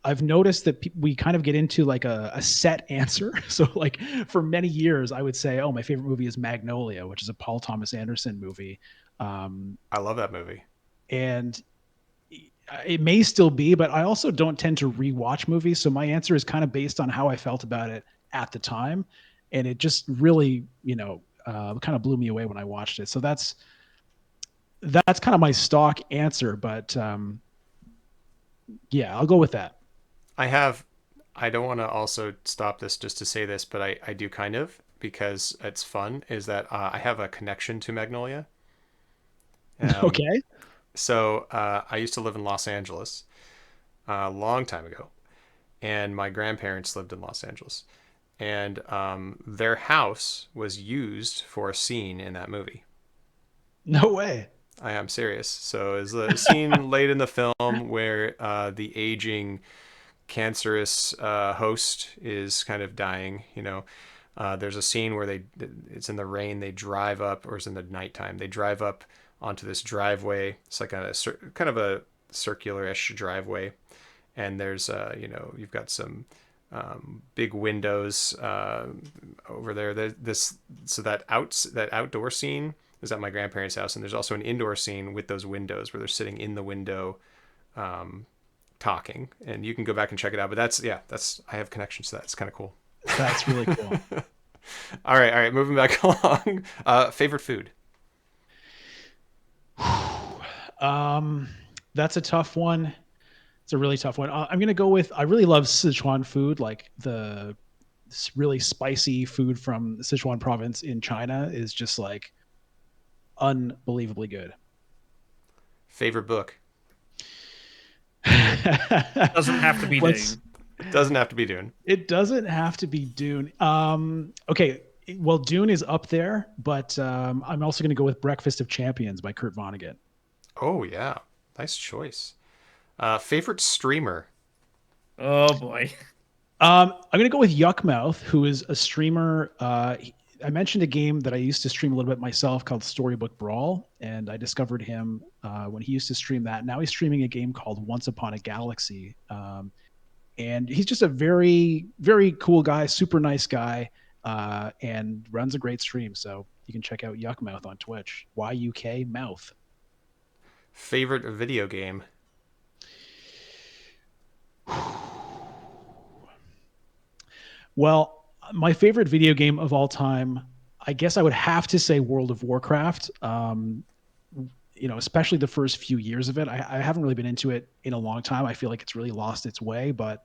I've noticed that we kind of get into like a set answer. So like for many years, I would say, oh, my favorite movie is Magnolia, which is a Paul Thomas Anderson movie. I love that movie. And it may still be, but I also don't tend to rewatch movies. So my answer is kind of based on how I felt about it at the time. And it just really, kind of blew me away when I watched it. So that's kind of my stock answer, but yeah, I'll go with that. I don't want to also stop this just to say this, but I do kind of, because it's fun, is that I have a connection to Magnolia. Okay. So I used to live in Los Angeles a long time ago, and my grandparents lived in Los Angeles. And their house was used for a scene in that movie. No way. I am serious. So is the scene late in the film where the aging cancerous host is kind of dying, there's a scene where it's in the rain, they drive up, or it's in the nighttime, they drive up onto this driveway. It's like kind of a circular-ish driveway. And there's, you've got some big windows over there. That outdoor scene is at my grandparents' house, and there's also an indoor scene with those windows where they're sitting in the window talking, and you can go back and check it out. But I have connections to that. It's kind of cool. That's really cool. All right, moving back along. Favorite food? That's a tough one. It's a really tough one. I'm going to go with, I really love Sichuan food, like the really spicy food from the Sichuan province in China is just like unbelievably good. Favorite book? Doesn't have to be Dune. It doesn't have to be Dune. It doesn't have to be Dune. Okay. Well, Dune is up there, but I'm also going to go with Breakfast of Champions by Kurt Vonnegut. Oh, yeah. Nice choice. Favorite streamer? Oh boy. I'm gonna go with Yuckmouth, who is a streamer. I mentioned a game that I used to stream a little bit myself called Storybook Brawl, and I discovered him when he used to stream that. Now he's streaming a game called Once Upon a Galaxy, and he's just a very, very cool guy, super nice guy, and runs a great stream. So you can check out Yuckmouth on Twitch. YUK Mouth. Favorite video game? Well, my favorite video game of all time, I guess I would have to say World of Warcraft. Especially the first few years of it. I haven't really been into it in a long time. I feel like it's really lost its way. But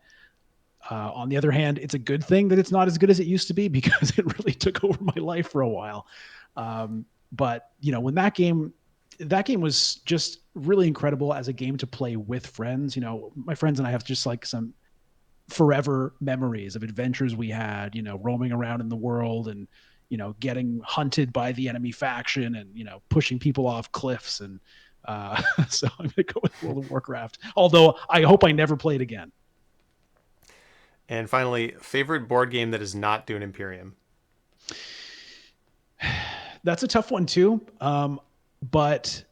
on the other hand, it's a good thing that it's not as good as it used to be because it really took over my life for a while. But when that game was just really incredible as a game to play with friends. My friends and I have just like some forever memories of adventures we had, roaming around in the world and, getting hunted by the enemy faction and, pushing people off cliffs. And so I'm going to go with World of Warcraft, although I hope I never play it again. And finally, favorite board game that is not Dune Imperium? That's a tough one too. But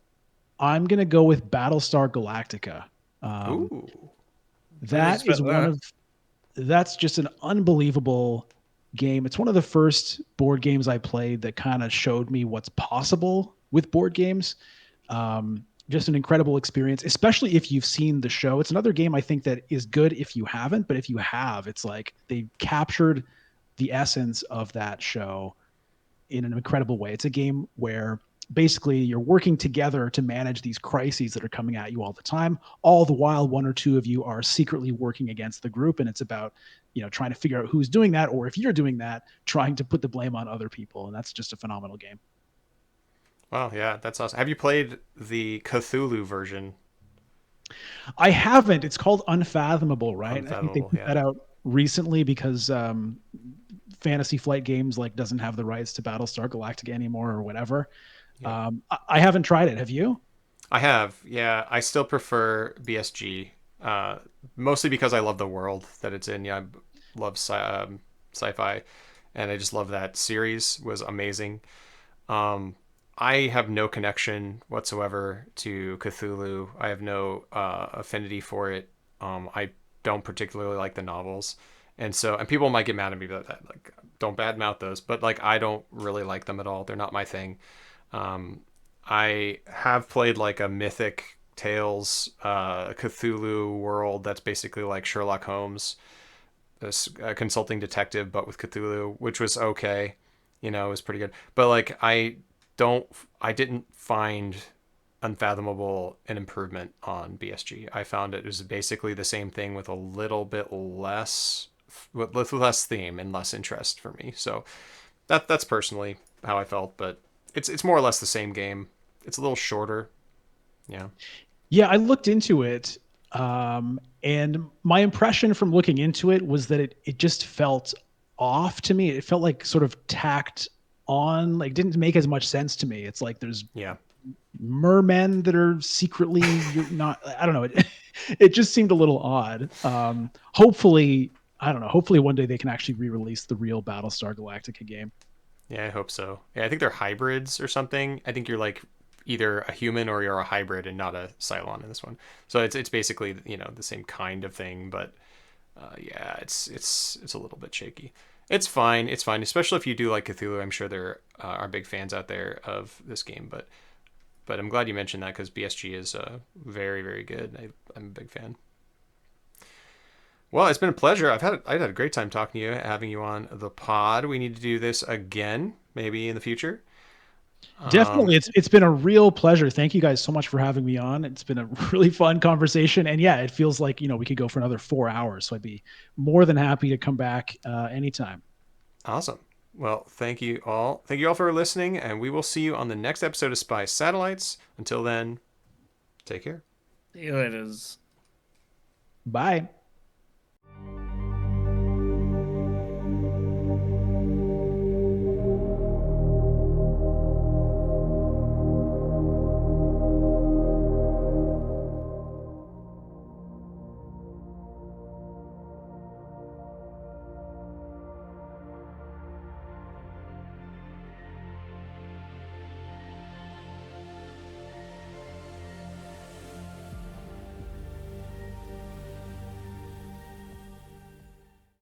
I'm going to go with Battlestar Galactica. Um, Ooh. Didn't that is expect one that. of that's just an unbelievable game. It's one of the first board games I played that kind of showed me what's possible with board games. Just an incredible experience, especially if you've seen the show. It's another game I think that is good if you haven't, but if you have, it's like they captured the essence of that show in an incredible way. It's a game where basically you're working together to manage these crises that are coming at you all the time. All the while, one or two of you are secretly working against the group, and it's about trying to figure out who's doing that, or if you're doing that, trying to put the blame on other people. And that's just a phenomenal game. Wow, yeah, that's awesome. Have you played the Cthulhu version? I haven't. It's called Unfathomable, right? I think they Unfathomable, put yeah. that out recently because Fantasy Flight Games like doesn't have the rights to Battlestar Galactica anymore or whatever. Yep. I haven't tried it. Have you? I have, yeah. I still prefer BSG, uh, mostly because I love the world that it's in. Yeah, I love sci-fi, and I just love that series. Was amazing. Um, I have no connection whatsoever to Cthulhu. I have no affinity for it. I don't particularly like the novels, and people might get mad at me about that. Like, don't badmouth those, but like I don't really like them at all. They're not my thing. Um, I have played like a Mythic Tales Cthulhu world that's basically like Sherlock Holmes, this consulting detective, but with Cthulhu, which was okay. It was pretty good. But like don't, I didn't find Unfathomable an improvement on BSG. I found it was basically the same thing with a little bit less, with less theme and less interest for me. So that's personally how I felt, but it's more or less the same game. It's a little shorter. Yeah. Yeah, I looked into it, and my impression from looking into it was that it just felt off to me. It felt like sort of tacked on, like didn't make as much sense to me. It's like there's Yeah. mermen that are secretly you're not. I don't know. It just seemed a little odd. Hopefully, I don't know. Hopefully, one day they can actually re-release the real Battlestar Galactica game. Yeah, I hope so. Yeah, I think they're hybrids or something. I think you're like either a human or you're a hybrid and not a Cylon in this one. So it's basically the same kind of thing, but yeah, it's a little bit shaky. It's fine. It's fine, especially if you do like Cthulhu. I'm sure there are big fans out there of this game, but I'm glad you mentioned that because BSG is very very good. I'm a big fan. Well, it's been a pleasure. I've had a great time talking to you, having you on the pod. We need to do this again, maybe in the future. Um, Definitely, it's been a real pleasure. Thank you guys so much for having me on. It's been a really fun conversation, and yeah, it feels like we could go for another 4 hours. So I'd be more than happy to come back anytime. awesome. Well, thank you all. Thank you all for listening, and we will see you on the next episode of Spy Satellites. Until then, take care. See you later. Bye.